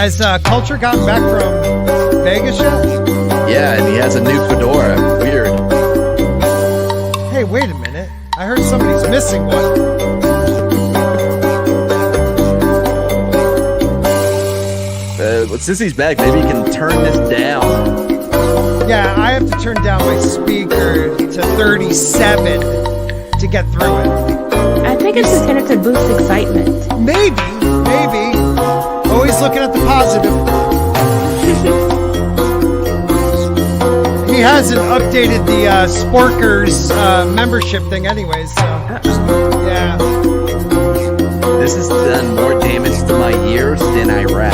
Has Culture gotten back from Vegas yet? Yeah, and he has a new fedora. Weird. Hey, wait a minute. I heard somebody's missing one. Since he's back, maybe you can turn this down. Yeah, I have to turn down my speaker to 37 to get through it. I think it's intended to boost excitement. Maybe. Always looking at the positive. He hasn't updated the Sporkerz membership thing anyways, so yeah. This has done more damage to my ears than I rap.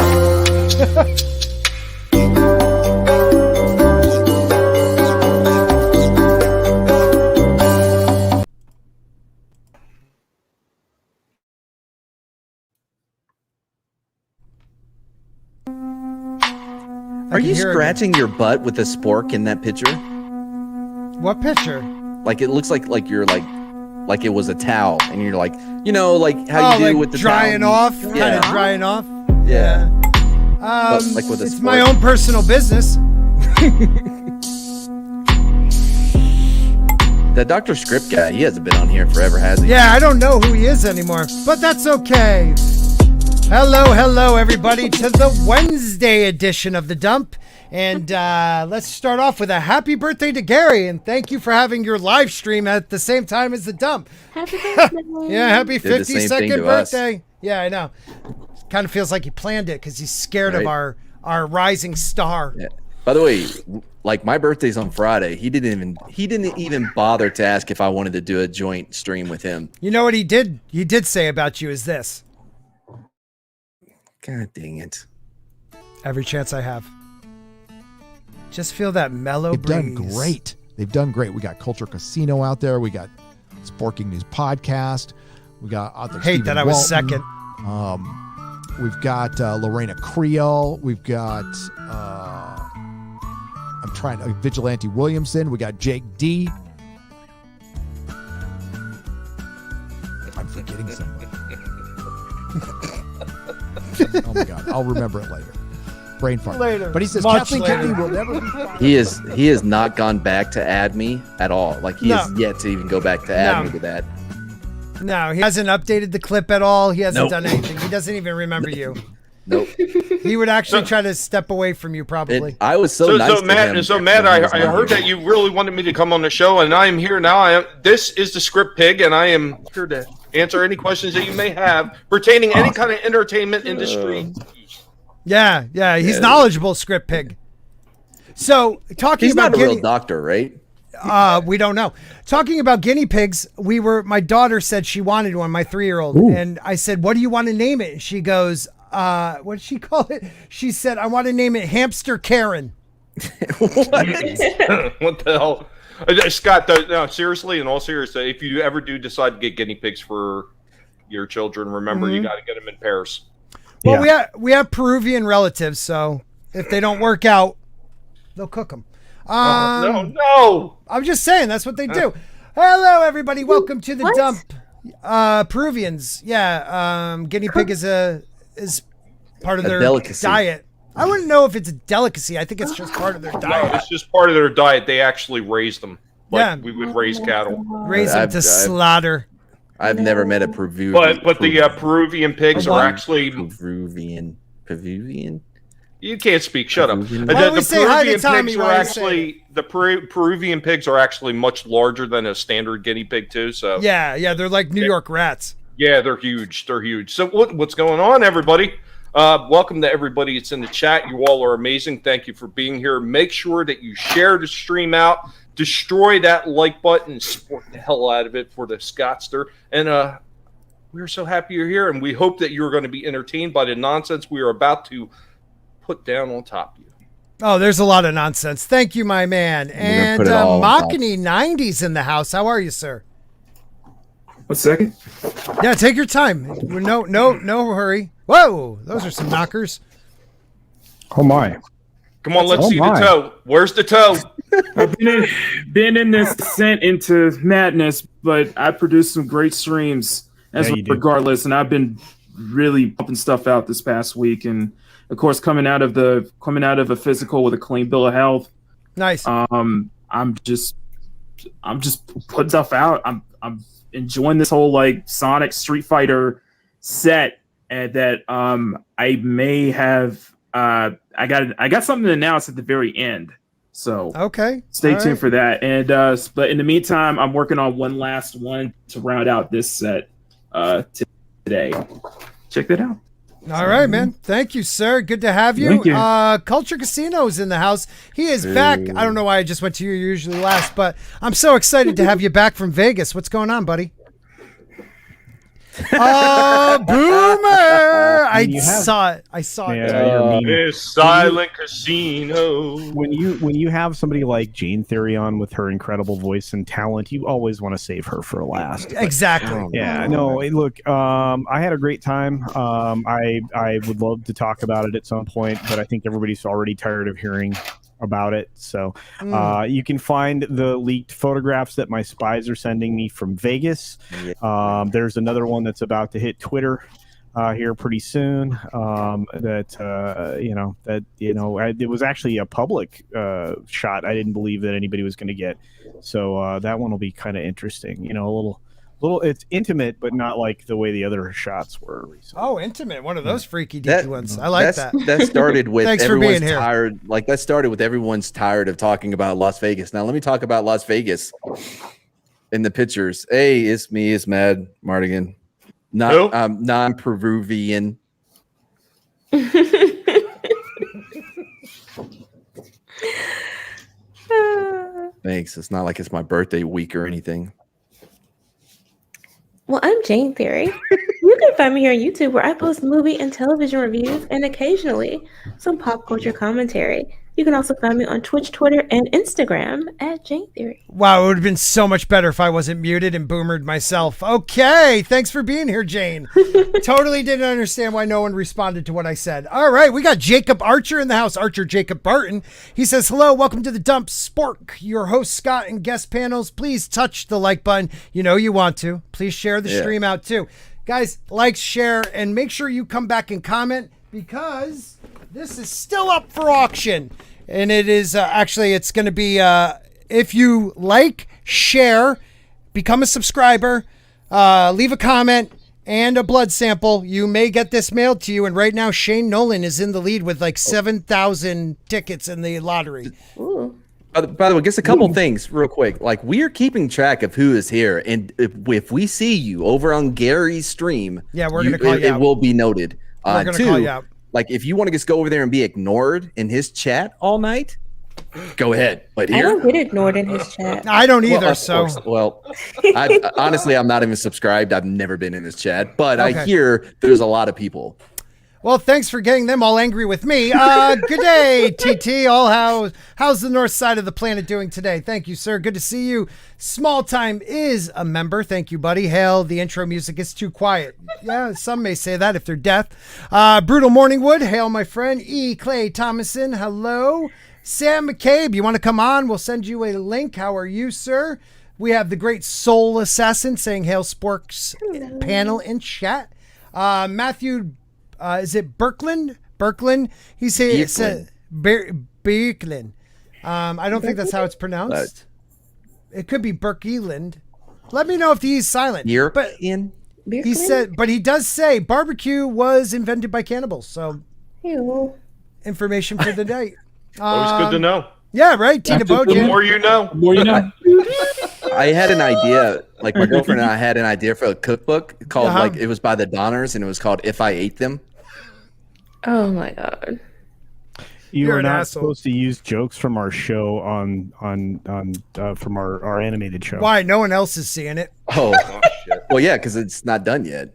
Are you scratching your butt with a spork in that picture? What picture? Like it looks like you're like it was a towel, and you're like, you know, like how you do like with the drying towel. off, Yeah. kind of drying off. Yeah. Like with a it's spork. my own personal business. That Dr. Script guy, he hasn't been on here forever, has he? Yeah, I don't know who he is anymore, but that's okay. Hello, everybody, to the Wednesday edition of The Dump. And let's start off with a happy birthday to Gary, and thank you for having your live stream at the same time as The Dump. Happy birthday. Yeah, happy Did the same thing 52nd to us. birthday. Yeah, I know. Kind of feels like he planned it because he's scared of Right. our rising star. Yeah. By the way, like my birthday's on Friday. He didn't even bother to ask if I wanted to do a joint stream with him. You know what he did? He did say about you is this. God dang it. Every chance I have. Just feel that mellow They've breeze. done great. They've done great. We got Culture Casino out there. We got Sporking News Podcast. We got author Hate Stephen that I was Walton. second. We've got Lorena Creel. We've got Vigilante Williamson. We got Jake D. I'm forgetting somebody. Oh my God! I'll remember it later. Brain fart. Later. But he says Much Kathleen later. Kennedy will never be fired. He has not gone back to add me at all. Like he has yet to even go back to add No. me to that. No, he hasn't updated the clip at all. He hasn't Nope. done anything. He doesn't even remember you. Nope. He would actually try to step away from you, probably. I was so nice to Matt, him. so Matt, when I he was on heard here. that you really wanted me to come on the show, and I am here now. This is the Script Pig, and I am here to answer any questions that you may have pertaining to any kind of entertainment industry. Yeah. He's knowledgeable, Script Pig. So, talking He's about not a real doctor, right? we don't know. Talking about guinea pigs, my daughter said she wanted one, my 3-year-old. And I said, what do you want to name it? And she goes, what did she call it? She said, I want to name it Hamster Karen. What the hell? Scott, no, seriously, in all seriousness, if you ever do decide to get guinea pigs for your children, remember you got to get them in pairs. Well, we have Peruvian relatives, so if they don't work out, they'll cook them. No. I'm just saying, that's what they do. Hello, everybody. Welcome to the What? Dump. Peruvians. Yeah. Guinea pig is part of A their delicacy. diet. I wouldn't know if it's a delicacy. I think it's just part of their No, diet. it's just part of their diet. They actually raise them. Like Yeah. we would raise cattle. Raise them to I've- slaughter. I've never met a Peruvian. But the Peruvian pigs are actually... Peruvian. You can't speak. Shut up. Peruvian. Why don't we say hi to Peruvian Tommy pigs while are you actually Peruvian pigs are actually much larger than a standard guinea pig too. So Yeah, they're like New York rats. yeah, they're huge. They're huge. So what's going on, everybody? Welcome to everybody that's in the chat. You all are amazing. Thank you for being here. Make sure that you share the stream out. Destroy that like button. Sport the hell out of it for the Scottster. And we're so happy you're here, and we hope that you're going to be entertained by the nonsense we are about to put down on top of you. Oh, there's a lot of nonsense. Thank you, my man. And put it all on top. Machini 90's in the house. How are you, sir? 1 second. Yeah, take your time. No hurry. Whoa, those are some knockers. Oh my. Come on, let's Oh see my. the toe. Where's the toe? I've been in this descent into madness, but I produced some great streams Yeah, you do. regardless, and I've been really pumping stuff out this past week, and of course, coming out of a physical with a clean bill of health. Nice. I'm just putting stuff out. I'm enjoying this whole like Sonic Street Fighter set, and that I may have I got something to announce at the very end. So Okay. stay All tuned right. for that. And but in the meantime, I'm working on one last one to round out this set today. Check that out. All right, man. Thank you, sir. Good to have you. Thank you. Culture Casino is in the house. He is back. I don't know why I just went to you usually last, but I'm so excited to have you back from Vegas. What's going on, buddy? Boomer! I saw it. Yeah, This silent casino. when you have somebody like Jayne Theory on with her incredible voice and talent, you always want to save her for last. Exactly. Yeah, no, look, I had a great time. I would love to talk about it at some point, but I think everybody's already tired of hearing about it. So you can find the leaked photographs that my spies are sending me from Vegas. There's another one that's about to hit Twitter here pretty soon. It was actually a public shot. I didn't believe that anybody was going to get. So that one will be kind of interesting. You know, a little. It's intimate, but not like the way the other shots were recently. Oh, intimate. One of those freaky deaky ones. I like that. That started with Thanks for everyone's being here. tired. Like that started with everyone's tired of talking about Las Vegas. Now let me talk about Las Vegas in the pictures. Hey, it's me, it's Mad Martigan. Who? Non-Peruvian. Thanks. It's not like it's my birthday week or anything. Well, I'm Jayne Theory. You can find me here on YouTube where I post movie and television reviews and occasionally some pop culture commentary. You can also find me on Twitch, Twitter, and Instagram at Jayne Theory. Wow, it would have been so much better if I wasn't muted and boomered myself. Okay, thanks for being here, Jayne. Totally didn't understand why no one responded to what I said. All right, we got Jacob Archer in the house, ArcherJacobBarton. He says, hello, welcome to the dump. Spork, your host, Scott, and guest panels. Please touch the like button. You know you want to. Please share the stream out too. Guys, like, share, and make sure you come back and comment because this is still up for auction. And it is actually, it's going to be, if you like, share, become a subscriber, leave a comment, and a blood sample, you may get this mailed to you. And right now, Shane Nolan is in the lead with like 7,000 tickets in the lottery. Ooh. By the way, just a couple things real quick. Like, we are keeping track of who is here. And if we see you over on Gary's stream, Yeah, we're gonna call you out. It will be noted. We're going to call you out. Like, if you want to just go over there and be ignored in his chat all night, go ahead. But I here, don't get ignored in his chat. I don't either, of so. course. Well, honestly, I'm not even subscribed. I've never been in his chat, but Okay. I hear there's a lot of people. Well, thanks for getting them all angry with me. Good day, TT. How's the north side of the planet doing today? Thank you, sir. Good to see you. Small Time is a member. Thank you, buddy. Hail, the intro music is too quiet. Yeah, some may say that if they're deaf. Brutal Morningwood. Hail, my friend. E. Clay Thomason. Hello. Sam McCabe, you want to come on? We'll send you a link. How are you, sir? We have the great Soul Assassin saying Hail Sporks panel in chat. Matthew... is it Birkland? He said Birkland. I don't think that's how it's pronounced. It could be Birkeland. Let me know if he's silent. But he said, but he does say barbecue was invented by cannibals. So Ew. information for the night. Always good to know. Yeah, right. Tina The Bojan. more you know. The more you know. I had an idea, like my girlfriend and I had an idea for a cookbook called, like, it was by the Donners, and it was called If I Ate Them. Oh my god. You You're are an not asshole. supposed to use jokes from our show from our animated show. Why? No one else is seeing it. Oh, shit. Well, yeah, because it's not done yet.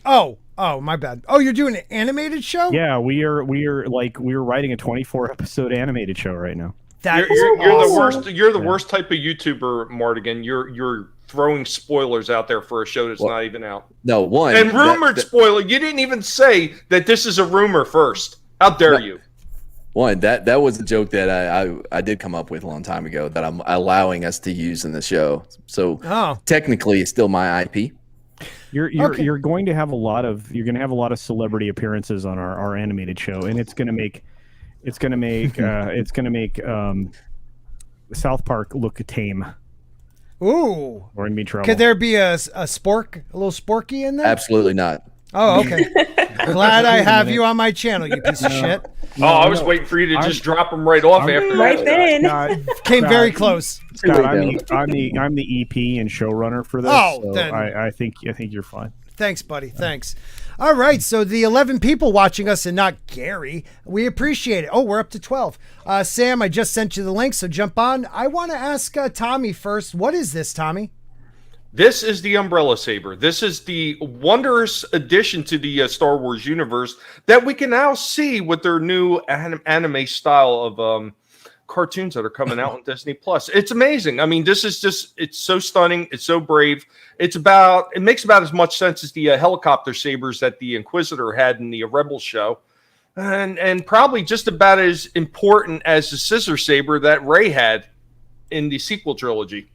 Oh, my bad. Oh, you're doing an animated show? Yeah, we're writing a 24 episode animated show right now. That is You're the awesome. worst. You're the worst type of YouTuber, Martigan. You're throwing spoilers out there for a show that's not even out. No, one. And rumored spoiler. You didn't even say that this is a rumor first. How dare you? One, that was a joke that I did come up with a long time ago that I'm allowing us to use in the show. So technically, it's still my IP. You're going to have a lot of celebrity appearances on our animated show, and it's gonna make South Park look tame. Ooh. We're gonna be trouble. Could there be a little Sporky in there? Absolutely not. Oh, okay. Glad I have you on my channel, you piece of shit. I was waiting for you to just drop them right off after Right that. then. Came very close. Scott, I'm the EP and showrunner for this. Oh, so then. I think you're fine. Thanks, buddy. Thanks. All right, so the 11 people watching us and not Gary, we appreciate it. Oh, we're up to 12. Sam, I just sent you the link, so jump on. I want to ask Tommy first. What is this, Tommy? This is the Umbrella Saber. This is the wondrous addition to the Star Wars universe that we can now see with their new anime style of cartoons that are coming out on Disney Plus. It's amazing. I mean, this is just, it's so stunning. It's so brave. It makes about as much sense as the helicopter sabers that the Inquisitor had in the Rebel show. And probably just about as important as the scissor saber that Rey had in the sequel trilogy.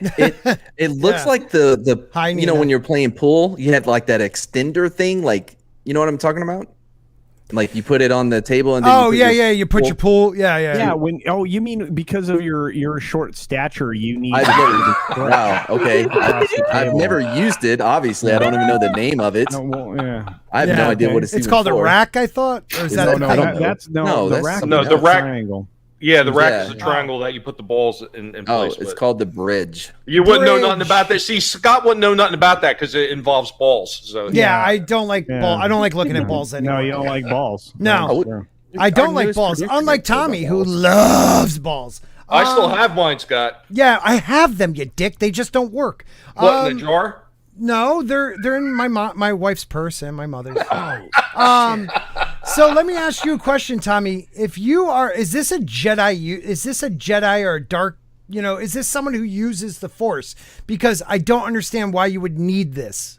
It looks like the Hi, you know, Nina. when you're playing pool, you have like that extender thing, like, you know what I'm talking about? Like you put it on the table and then You put your pool. Yeah. You mean because of your short stature, you need. Wow. Okay. I've never used it. Obviously, I don't even know the name of it. No, well, yeah. I have no idea what it's. It's even called for. a rack, I thought. Or is that? No, I don't know. The rack. something the else. rack- Triangle. Yeah, the rack Yeah. is a triangle that you put the balls in place Oh, with. it's called the bridge. You wouldn't know nothing Bridge. about that. See, Scott wouldn't know nothing about that because it involves balls. So Yeah, I don't like Yeah. ball. I don't like looking at balls anymore. No, you don't like balls. No. Yeah. I don't Our like newest balls. producer Unlike makes it about Tommy, who balls. loves balls. I still have mine, Scott. Yeah, I have them, you dick. They just don't work. What, in the jar? No, they're in my wife's purse and my mother's. So let me ask you a question, Tommy. If you are, is this a Jedi or a dark? You know, is this someone who uses the Force? Because I don't understand why you would need this.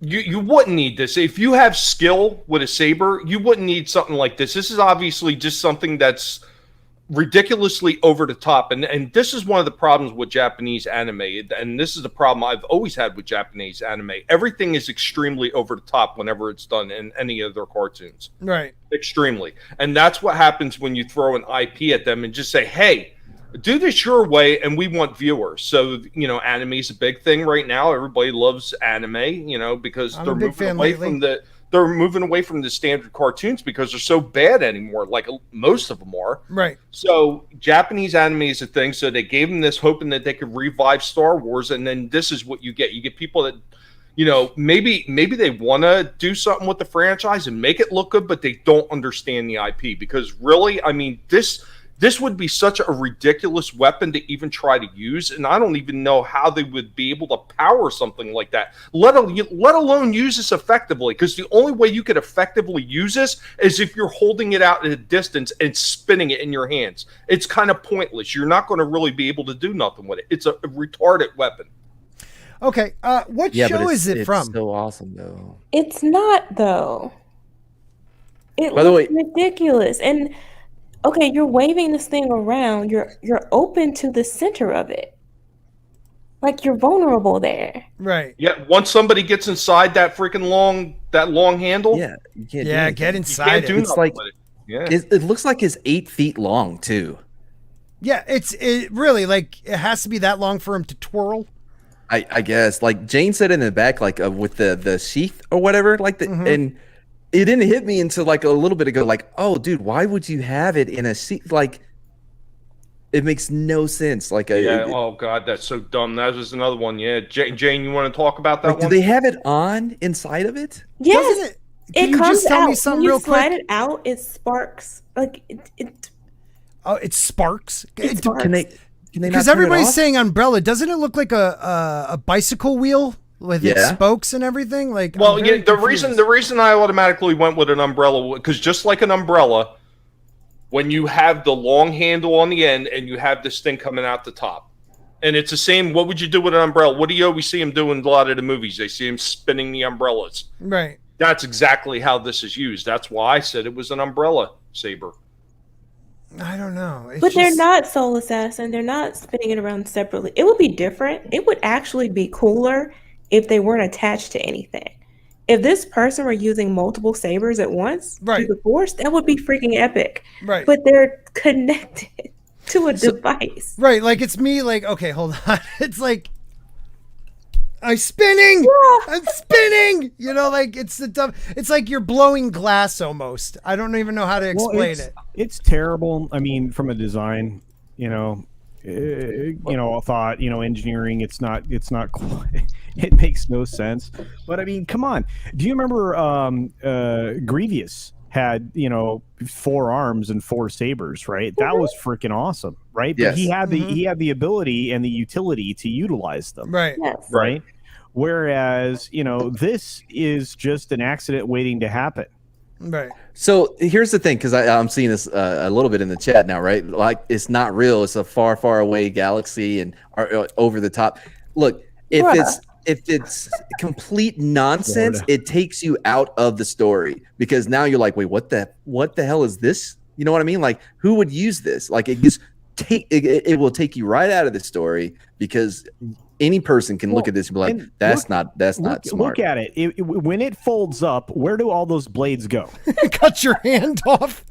You wouldn't need this. If you have skill with a saber, you wouldn't need something like this. This is obviously just something that's ridiculously over the top. And this is one of the problems with Japanese anime. And this is the problem I've always had with Japanese anime. Everything is extremely over the top whenever it's done in any of their cartoons. Right. Extremely. And that's what happens when you throw an IP at them and just say, hey, do this your way, and we want viewers. So, you know, anime is a big thing right now. Everybody loves anime, you know, because I'm they're a big moving fan away lately. from the standard cartoons because they're so bad anymore, like most of them are. Right. So Japanese anime is a thing. So they gave them this hoping that they could revive Star Wars, and then this is what you get. You get people that, you know, maybe they want to do something with the franchise and make it look good, but they don't understand the IP because really, I mean, this would be such a ridiculous weapon to even try to use, and I don't even know how they would be able to power something like that, let alone use this effectively, because the only way you could effectively use this is if you're holding it out at a distance and spinning it in your hands. It's kind of pointless. You're not going to really be able to do nothing with it. It's a retarded weapon. Okay. What show is it from? It's so awesome, though. It's not though. It By the looks way- ridiculous. And okay, you're waving this thing around. You're open to the center of it. Like you're vulnerable there. Right. Yeah, once somebody gets inside that freaking long handle, Yeah, you can't. Yeah, do get anything. inside you can't it. do It's nothing like- with it. Yeah. It looks like it's 8 feet long too. Yeah, it really, like, it has to be that long for him to twirl. I guess, like Jayne said in the back, like with the sheath or whatever, like and it didn't hit me until like a little bit ago. Like, oh, dude, why would you have it in a sheath? Like, it makes no sense. Like, Oh god, that's so dumb. That was another one. Yeah, Jayne, you want to talk about that like, do one? they have it on inside of it? Yes, Doesn't it? Can it you comes just tell out me something when you real slide quick? it out. It sparks like it Oh, it sparks. It sparks. Can they not Because turn it everybody's off? saying umbrella. Doesn't it look like a bicycle wheel with its Yeah. spokes and everything? Like, Well, I'm yeah, very confused. the reason I automatically went with an umbrella, because just like an umbrella, when you have the long handle on the end and you have this thing coming out the top, and it's the same. What would you do with an umbrella? What do you always see him do in a lot of the movies? They see him spinning the umbrellas. Right. That's exactly how this is used. That's why I said it was an umbrella saber. I don't know. It's But they're just- not Soul Assassin. They're not spinning it around separately. It would be different. It would actually be cooler if they weren't attached to anything. If this person were using multiple sabers at once through the force, that would be freaking epic. Right. But they're connected to a device. Right. Like it's me. Like, okay, hold on. It's like I'm spinning. Yeah. I'm spinning. You know, like it's the dumb. It's like you're blowing glass almost. I don't even know how to explain it. It's terrible. I mean, from a design, thought, engineering. It's not. It makes no sense. But I mean, come on. Do you remember Grievous had 4 arms and 4 sabers, right? That was freaking awesome, right? Yes. But he had the ability and the utility to utilize them, Right. Yes. right? Whereas this is just an accident waiting to happen. Right. So here's the thing, because I'm seeing this a little bit in the chat now, right? Like it's not real. It's a far, far away galaxy and over the top. Look, if it's complete nonsense, it takes you out of the story, because now you're like, wait, what the hell is this? You know what I mean? Like, who would use this? Like, it just it will take you right out of the story, because any person can look at this and be like, that's not smart. Look at it. When it folds up, where do all those blades go? Cut your hand off.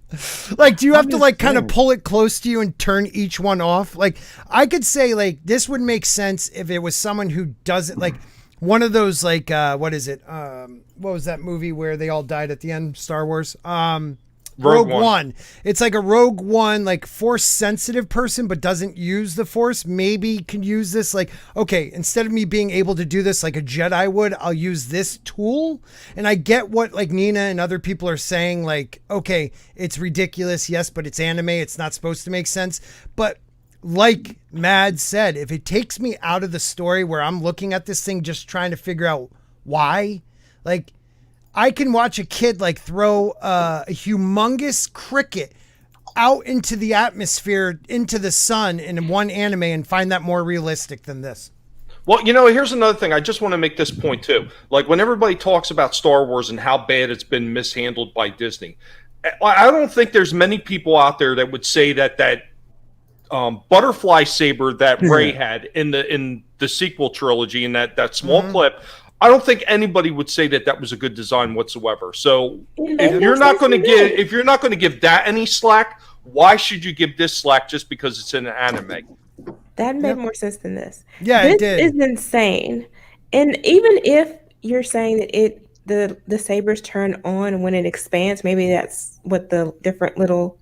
Like, do you have to like kind of pull it close to you and turn each one off? Like, I could say like this would make sense if it was someone who doesn't like one of those like what is it? What was that movie where they all died at the end? Star Wars. Rogue One. It's like a Rogue One, like force sensitive person, but doesn't use the force. Maybe can use this. Like, okay, instead of me being able to do this like a Jedi would, I'll use this tool. And I get what like Nina and other people are saying. Like, okay, it's ridiculous. Yes, but it's anime. It's not supposed to make sense. But like Mad said, if it takes me out of the story where I'm looking at this thing, just trying to figure out why, like, I can watch a kid like throw a humongous cricket out into the atmosphere, into the sun in one anime and find that more realistic than this. Well, here's another thing. I just want to make this point too. Like when everybody talks about Star Wars and how bad it's been mishandled by Disney, I don't think there's many people out there that would say that butterfly saber that Rey had in the sequel trilogy in that small clip. I don't think anybody would say that was a good design whatsoever. So if you're not going to give that any slack, why should you give this slack just because it's in an anime? That made more sense than this. Yeah, this it did. Is insane. And even if you're saying that the sabers turn on when it expands, maybe that's what the different little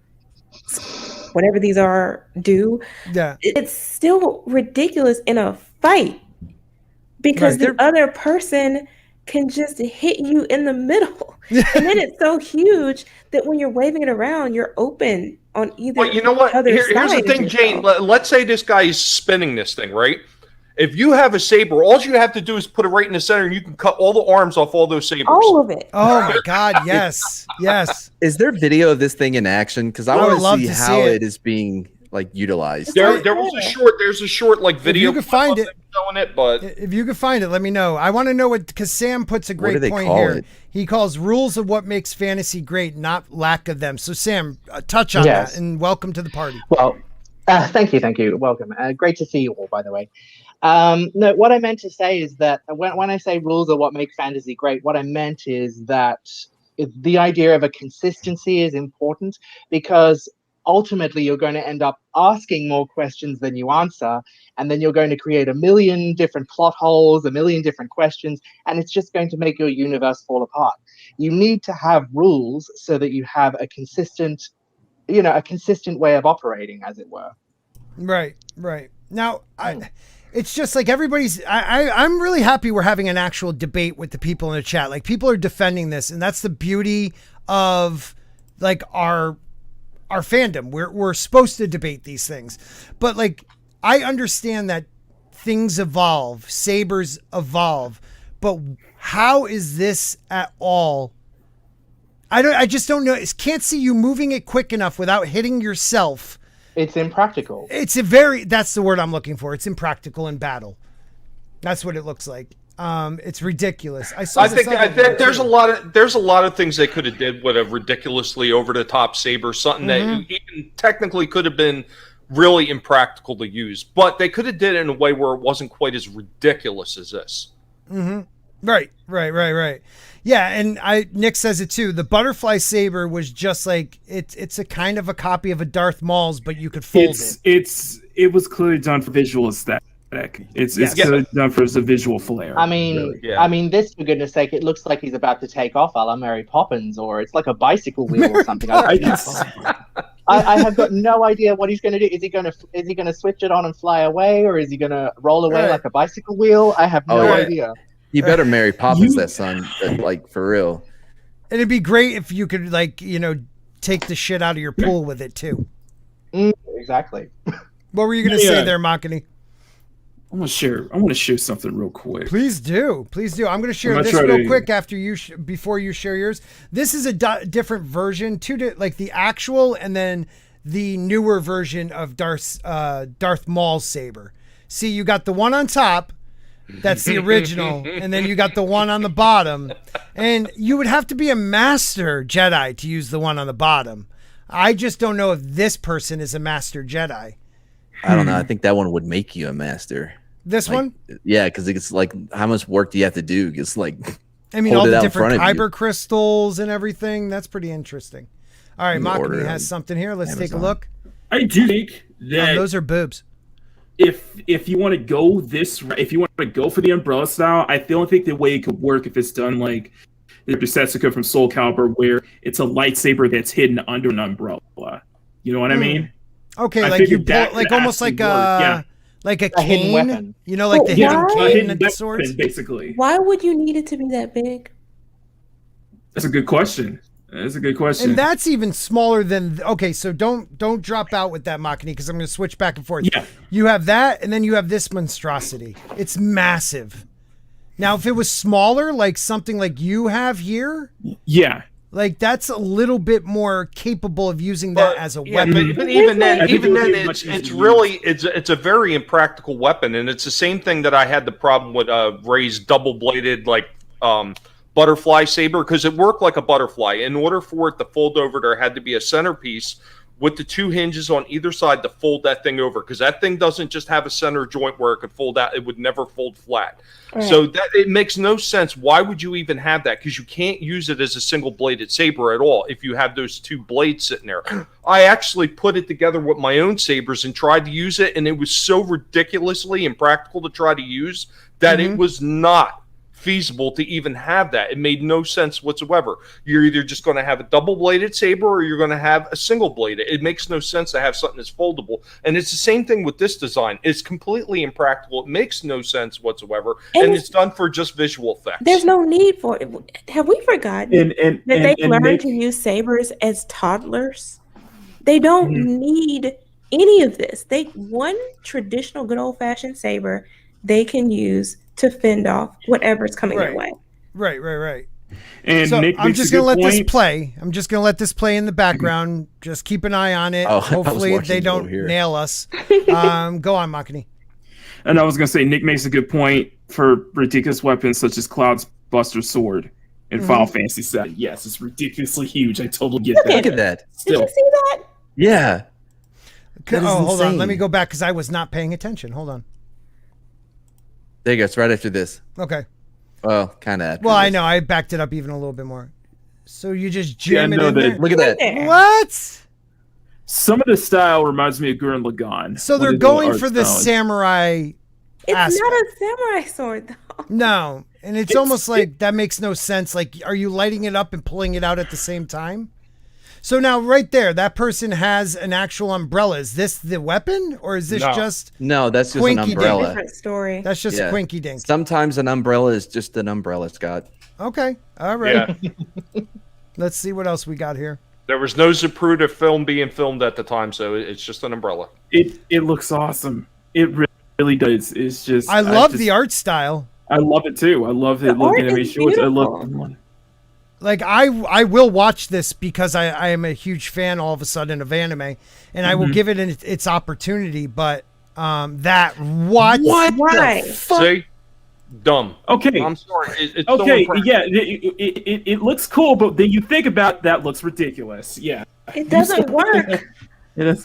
whatever these are do. Yeah, it's still ridiculous in a fight. Because the other person can just hit you in the middle. And then it's so huge that when you're waving it around, you're open on either Well, you know what? Here's the thing, Jayne. Let's say this guy is spinning this thing, right? If you have a saber, all you have to do is put it right in the center, and you can cut all the arms off all those sabers. All of it. Oh, my God, yes. Yes. Is there video of this thing in action? Because I want to see how it is being like utilized. There's a short like video. If you could find it, showing it, but if you could find it, let me know. I want to know what, because Sam puts a great point here. He calls rules of what makes fantasy great, not lack of them. So Sam, touch on that, and welcome to the party. Well, thank you, welcome. Great to see you all, by the way. No, what I meant to say is that when I say rules of what make fantasy great, what I meant is that the idea of a consistency is important, because ultimately you're going to end up asking more questions than you answer, and then you're going to create a million different plot holes, a million different questions, and it's just going to make your universe fall apart. You need to have rules so that you have a consistent way of operating, as it were. Right. Now, it's just like I'm really happy we're having an actual debate with the people in the chat. Like, people are defending this, and that's the beauty of like our fandom. We're supposed to debate these things, but like, I understand that things evolve, sabers evolve, but how is this at all? I just don't know. Can't see you moving it quick enough without hitting yourself. It's impractical. That's the word I'm looking for. It's impractical in battle. That's what it looks like. It's ridiculous. I think there's a lot of things they could have did with a ridiculously over the top saber, something that even technically could have been really impractical to use, but they could have did it in a way where it wasn't quite as ridiculous as this. Right. Yeah, and Nick says it too. The butterfly saber was just like it's a kind of a copy of a Darth Maul's, but you could fold it. It was clearly done for visual aesthetic. It's clearly done for the visual flair. I mean, this, for goodness sake, it looks like he's about to take off a la Mary Poppins, or it's like a bicycle wheel or something. I have got no idea what he's going to do. Is he going to switch it on and fly away, or is he going to roll away like a bicycle wheel? I have no idea. You better Mary Poppins that son, like for real. And it'd be great if you could, like, take the shit out of your pool with it too. Exactly. What were you going to say there, Makani? I want to share something real quick. Please do. I'm going to share this real quick after you, before you share yours. This is a different version, like the actual and then the newer version of Darth Maul's saber. See, you got the one on top. That's the original. And then you got the one on the bottom. And you would have to be a master Jedi to use the one on the bottom. I just don't know if this person is a master Jedi. I don't know. I think that one would make you a master. This one? Yeah, because it's like, how much work do you have to do? It's like, I mean, all the different kyber crystals and everything. That's pretty interesting. All right, Makani has something here. Let's take a look. I do think that those are boobs. If you want to go if you want to go for the umbrella style, I don't think the way it could work if it's done like the Setsuka from Soul Calibur, where it's a lightsaber that's hidden under an umbrella. You know what I mean? Okay, like you pull, like almost like a cane, weapon. Like the hidden cane and the swords. Basically. Why would you need it to be that big? That's a good question. And that's even smaller than. Okay, so don't drop out with that, Makani, because I'm going to switch back and forth. Yeah. You have that, and then you have this monstrosity. It's massive. Now, if it was smaller, like something like you have here, like that's a little bit more capable of using that as a weapon. But even then, it's a very impractical weapon, and it's the same thing that I had the problem with Ray's double-bladed butterfly saber, because it worked like a butterfly. In order for it to fold over, there had to be a centerpiece with the two hinges on either side to fold that thing over, because that thing doesn't just have a center joint where it could fold out. It would never fold flat. Right. So that it makes no sense. Why would you even have that? Because you can't use it as a single bladed saber at all if you have those two blades sitting there. I actually put it together with my own sabers and tried to use it, and it was so ridiculously impractical to try to use that it was not feasible to even have that. It made no sense whatsoever. You're either just going to have a double-bladed saber or you're going to have a single-bladed. It makes no sense to have something that's foldable. And it's the same thing with this design. It's completely impractical. It makes no sense whatsoever. And it's done for just visual effects. There's no need for it. Have we forgotten that they learned to use sabers as toddlers? They don't need any of this. One traditional good old-fashioned saber they can use to fend off whatever's coming their way. Right. And so Nick I'm just going to let this play. I'm just going to let this play in the background. Just keep an eye on it. Hopefully they don't nail us. Go on, Makani. And I was going to say, Nick makes a good point for ridiculous weapons such as Cloud's Buster Sword in Final Fantasy VII. Yes, it's ridiculously huge. I totally get that. Look at that. Did you see that? Yeah. Hold on. Let me go back because I was not paying attention. Hold on. There you go. It's right after this. Okay. Well, kind of. Well, I know. I backed it up even a little bit more. So you just jam it in there? Look at that. What? Some of the style reminds me of Gurren Lagann. So they're going for the samurai It's not a samurai sword, though. No. And it's almost like that makes no sense. Like, are you lighting it up and pulling it out at the same time? So now right there, that person has an actual umbrella. Is this the weapon or is this just No, that's just an umbrella. Different story. That's just a quinky dink. Sometimes an umbrella is just an umbrella, Scott. Okay. All right. Yeah. Let's see what else we got here. There was no Zapruder film being filmed at the time, so it's just an umbrella. It looks awesome. It really does. It's just I love the art style. I love it too. I love it looking at me shorts. I love like I will watch this because I am a huge fan all of a sudden of anime, and I will give it its opportunity. But that what Why? the fuck? See, dumb. Okay, I'm sorry. It's okay, yeah, it looks cool, but then you think about that looks ridiculous. Yeah, it doesn't work.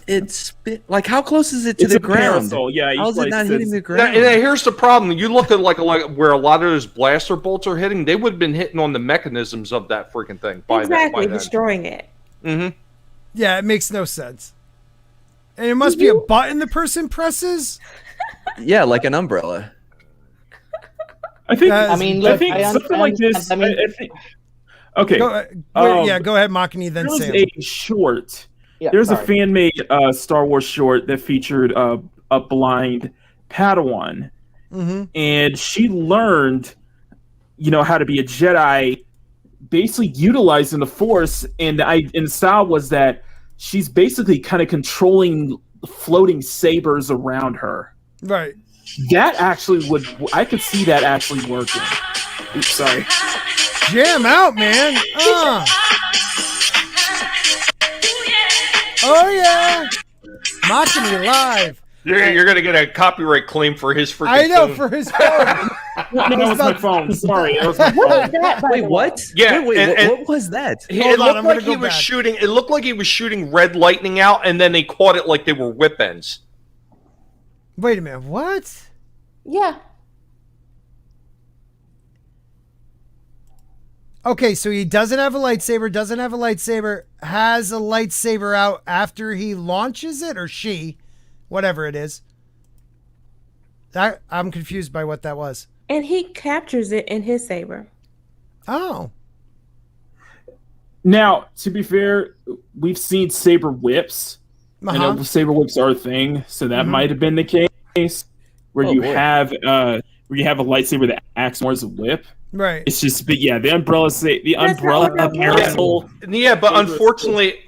It's like, how close is it to It's the a ground? parasol, yeah, How's it not hitting the Now, ground? and here's the problem. You look at like where a lot of those blaster bolts are hitting, they would have been hitting on the mechanisms of that freaking thing. Exactly, by destroying it. Mm-hmm. Yeah, it makes no sense. And it must be a button the person presses. Yeah, like an umbrella. I think. That is- I mean, I look, think I something like understand. this. I mean, I think. Okay. Go ahead, Machini, then There was Sam. a short. yeah, There's a sorry. fan-made Star Wars short that featured a blind Padawan, and she learned, how to be a Jedi, basically utilizing the Force. And the style was that she's basically kind of controlling floating sabers around her. Right. That actually I could see that actually working. Oops, sorry. Jam out, man. Oh yeah. Machini live. You're gonna get a copyright claim for his freaking. I know, tune. for his phone. No, that was my phone. Sorry, that was my What phone. is that, by Wait, the way? what? Yeah, Wait, and- what was that? It Hold on, looked I'm like gonna he go was back. shooting. It looked like he was shooting red lightning out, and then they caught it like they were whip ends. Wait a minute. What? Yeah. Okay, so he doesn't have a lightsaber, has a lightsaber out after he launches it, or she, whatever it is. I'm confused by what that was. And he captures it in his saber. Oh. Now, to be fair, we've seen saber whips. I know saber whips are a thing, so that might have been the case where you have a lightsaber that acts more as a whip. Right. It's just, but yeah, the umbrella That's not what that was. parasol. Yeah, but unfortunately,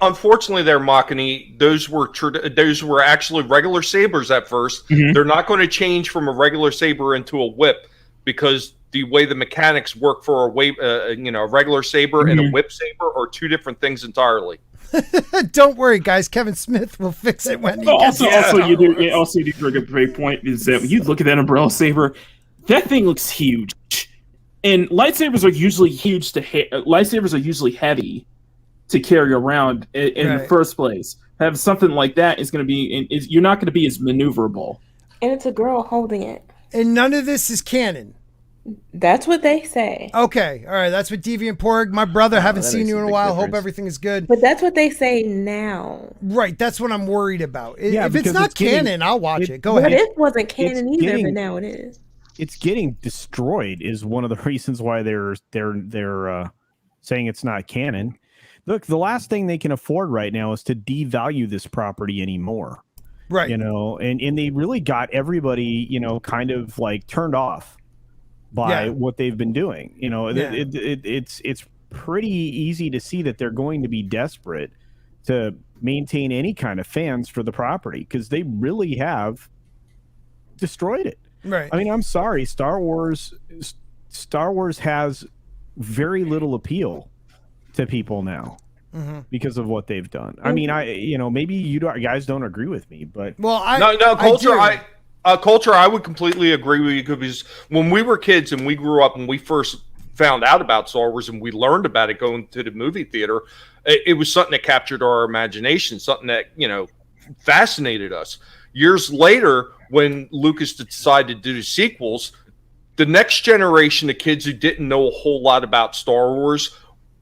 there, Machini, those were actually regular sabers at 1st. They're not going to change from a regular saber into a whip because the way the mechanics work for a regular saber and a whip saber are two different things entirely. Don't worry, guys. Kevin Smith will fix it when he gets Also, you do bring up a great point is that when you look at that umbrella saber, that thing looks huge. And lightsabers are usually lightsabers are usually heavy to carry around in the first place. Have something like that is going to be you're not going to be as maneuverable. And it's a girl holding it. And none of this is canon. That's what they say. Okay, all right. That's what Deviant Porg. My brother, haven't that seen makes you a in a big while. Hope difference. everything is good. But that's what they say now. Right, that's what I'm worried about. Yeah, If it's because not it's getting- canon, I'll watch it. Go But ahead. it wasn't canon either, getting- but now it is. It's getting destroyed is one of the reasons why they're saying it's not canon. Look, the last thing they can afford right now is to devalue this property anymore. Right. And they really got everybody, kind of like turned off by what they've been doing. It's pretty easy to see that they're going to be desperate to maintain any kind of fans for the property because they really have destroyed it. Right. I mean, I'm sorry, Star Wars has very little appeal to people now because of what they've done. I mean, maybe you guys don't agree with me, but Culture, I would completely agree with you because when we were kids and we grew up and we first found out about Star Wars and we learned about it going to the movie theater, it was something that captured our imagination, something that, fascinated us. Years later, when Lucas decided to do sequels, the next generation of kids who didn't know a whole lot about Star Wars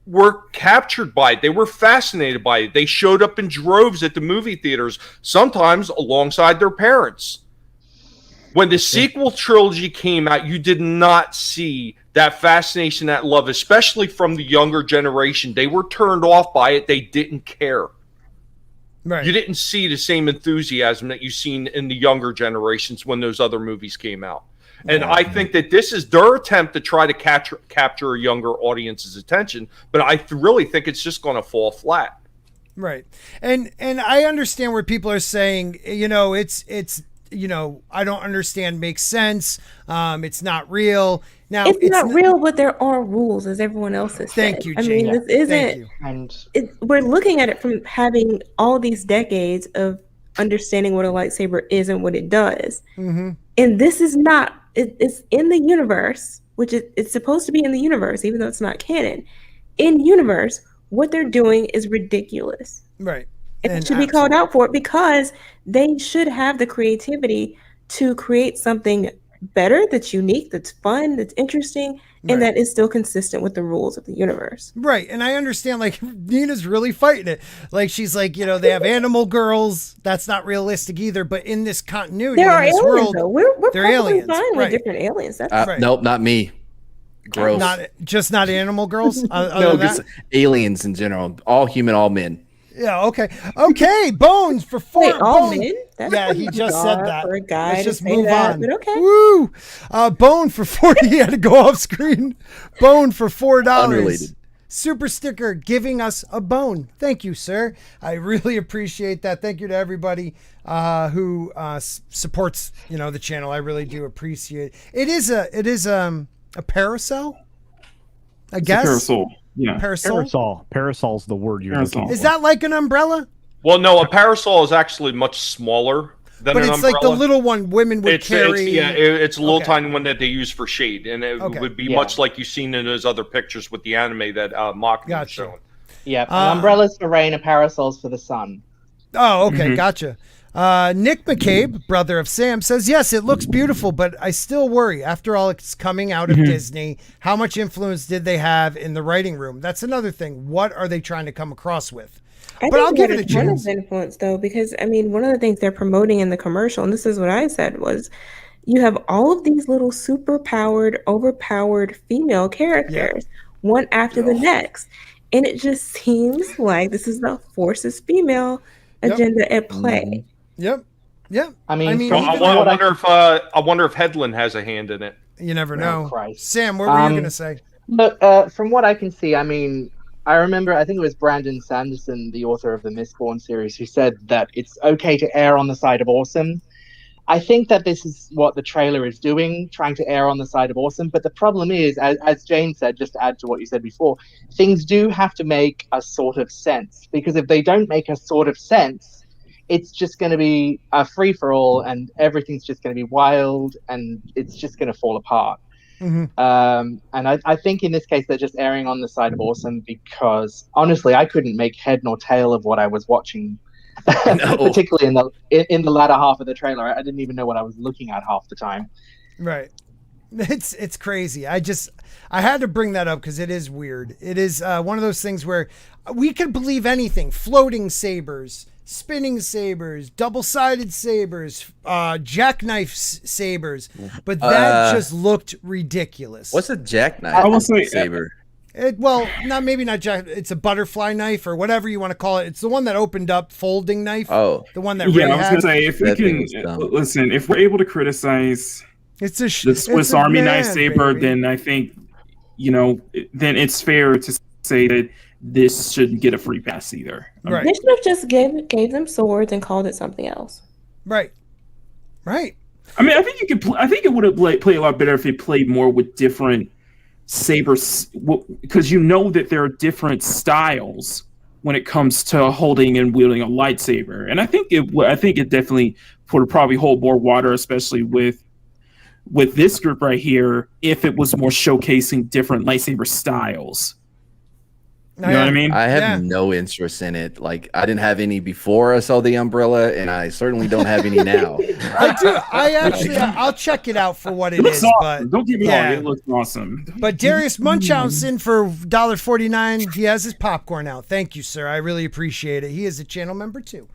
were captured by it. They were fascinated by it. They showed up in droves at the movie theaters, sometimes alongside their parents. When the sequel trilogy came out, you did not see that fascination, that love, especially from the younger generation. They were turned off by it. They didn't care. Right. You didn't see the same enthusiasm that you've seen in the younger generations when those other movies came out. And I think that this is their attempt to try to capture a younger audience's attention, but I really think it's just going to fall flat. Right. And I understand where people are saying, it's I don't understand, makes sense. It's not real. Now It's not real, but there are rules, as everyone else has Thank said. you, I Jayne. mean, this isn't. Thank you. And We're looking at it from having all these decades of understanding what a lightsaber is and what it does. Mm-hmm. And this is not. It's in the universe, which it's supposed to be in the universe, even though it's not canon. In universe, what they're doing is ridiculous. Right. And should be called out for it because they should have the creativity to create something better, that's unique, that's fun, that's interesting, and that is still consistent with the rules of the universe. Right. And I understand, like, Nina's really fighting it. Like, she's like, you know, they have animal girls. That's not realistic either. But in this continuity, There are in this aliens, world, though. We're they're perfectly aliens. fine with Right. different aliens. That's Right. Nope, not me. Gross. Not animal girls? No, just aliens in general. All human, all men. Yeah, okay. Okay, Bones for 4. Wait, all Bones. men? That's Yeah, he just said that. For a guy Let's to just say move that, on. but okay. Woo! Bone for 40. He had to go off screen. Bone for $4. Unrelated. Super sticker giving us a bone. Thank you, sir. I really appreciate that. Thank you to everybody who supports, you know, the channel. I really do appreciate it. It is a parasol, I guess. Parasol. Yeah. Parasol. Parasol's the word you're looking for. Is that like an umbrella? Well, no, a parasol is actually much smaller than But an it's umbrella. like the little one women would carry. It's a little Okay. tiny one that they use for shade, and it Okay. would be much like you've seen in those other pictures with the anime that Mock was showing. Yep. Umbrellas for rain and parasols for the sun. Oh, okay, gotcha. Nick McCabe, brother of Sam, says, yes, it looks beautiful, but I still worry. After all, it's coming out of Disney. How much influence did they have in the writing room? That's another thing. What are they trying to come across with? But I'll give it a chance. Influence, though, because, I mean, one of the things they're promoting in the commercial, and this is what I said, was you have all of these little super-powered, overpowered female characters, one after the next. And it just seems like this is the Forces female agenda at play. Yep. I mean, I wonder if Headland has a hand in it. You never know. Christ. Sam, what were you going to say? Look, from what I can see, I mean, I remember, I think it was Brandon Sanderson, the author of the Mistborn series, who said that it's okay to err on the side of awesome. I think that this is what the trailer is doing, trying to err on the side of awesome. But the problem is, as Jayne said, just to add to what you said before, things do have to make a sort of sense. Because if they don't make a sort of sense, it's just going to be a free-for-all, and everything's just going to be wild, and it's just going to fall apart. And I think in this case they're just erring on the side of awesome, because honestly I couldn't make head nor tail of what I was watching, particularly in the latter half of the trailer. I didn't even know what I was looking at half the time. Right. It's crazy. I had to bring that up because it is weird. It is one of those things where we could believe anything. Floating sabers, spinning sabers, double-sided sabers, jackknife sabers, but that just looked ridiculous. What's a jackknife I will say, saber? Maybe not jack. It's a butterfly knife or whatever you want to call it. It's the one that opened up, folding knife. Oh, the one that yeah, Ray I was had. gonna say, if we can listen, if we're able to criticize the Swiss Army knife saber, then I think, you know, then it's fair to say that this shouldn't get a free pass either. Right. They should have just gave them swords and called it something else. Right. I mean, I think you could. I think it would have played a lot better if it played more with different sabers, because you know that there are different styles when it comes to holding and wielding a lightsaber, and I think it definitely would probably hold more water, especially with this group right here, if it was more showcasing different lightsaber styles. You know what I mean? I have no interest in it. Like, I didn't have any before I saw the umbrella, and I certainly don't have any now. I do. I'll check it out for what it is. Awesome. But don't get me wrong, it looks awesome. But Darius Münchausen for $1.49, he has his popcorn out. Thank you, sir. I really appreciate it. He is a channel member too.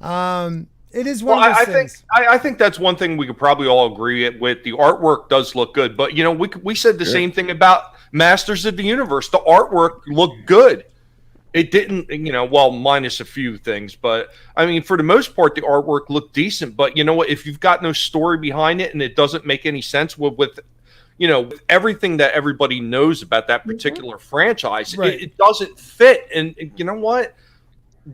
It is one of those things. I think that's one thing we could probably all agree with. The artwork does look good, but you know, we said the same thing about Masters of the Universe. The artwork looked good. It didn't, you know, well, minus a few things, but I mean, for the most part, the artwork looked decent. But you know what? If you've got no story behind it and it doesn't make any sense with you know, with everything that everybody knows about that particular franchise, it doesn't fit. And you know what?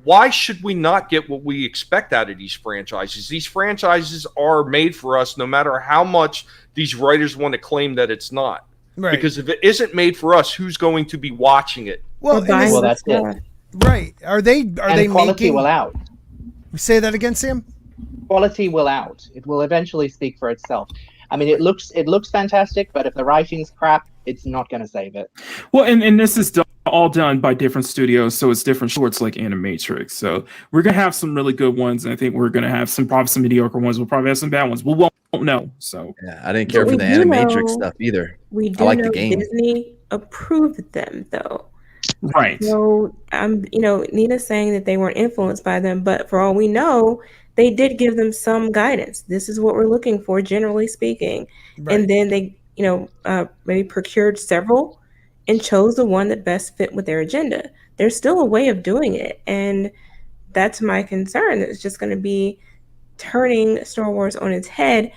Why should we not get what we expect out of these franchises? These franchises are made for us, no matter how much these writers want to claim that it's not. Right. Because if it isn't made for us, who's going to be watching it? Well, that's it. Right. Are they quality making... will out. Say that again, Sam? Quality will out. It will eventually speak for itself. I mean, it looks fantastic, but if the writing's crap, it's not going to save it. Well, and this is all done by different studios, so it's different shorts like Animatrix. So we're gonna have some really good ones, and I think we're gonna have probably some mediocre ones. We'll probably have some bad ones. We won't know. So Yeah, I didn't care for the Animatrix stuff either. We do I like know the game. Disney approved them, though. right. So Nina's saying that they weren't influenced by them, but for all we know, they did give them some guidance. This is what we're looking for, generally speaking. Right. And then they, maybe procured several and chose the one that best fit with their agenda. There's still a way of doing it, and that's my concern. That it's just going to be turning Star Wars on its head.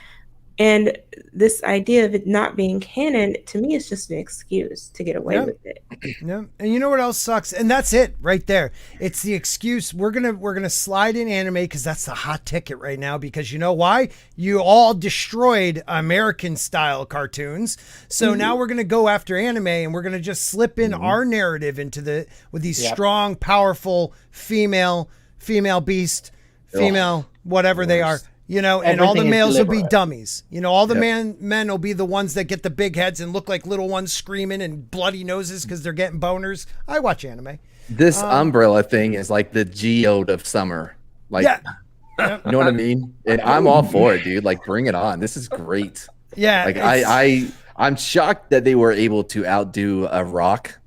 And this idea of it not being canon, to me, is just an excuse to get away with it. Yeah. And you know what else sucks? And that's it right there. It's the excuse. We're gonna slide in anime because that's the hot ticket right now. Because you know why? You all destroyed American style cartoons. So now we're gonna go after anime, and we're gonna just slip in our narrative with these strong, powerful female beast, female whatever they are. And all the Everything is males will be deliberate. dummies. All the men will be the ones that get the big heads and look like little ones screaming and bloody noses because they're getting boners. I watch anime. This umbrella thing is like the geode of summer. Like, you know what I mean? And I'm all for it, dude. Like, bring it on. This is great. Yeah. Like, I'm shocked that they were able to outdo a Rock.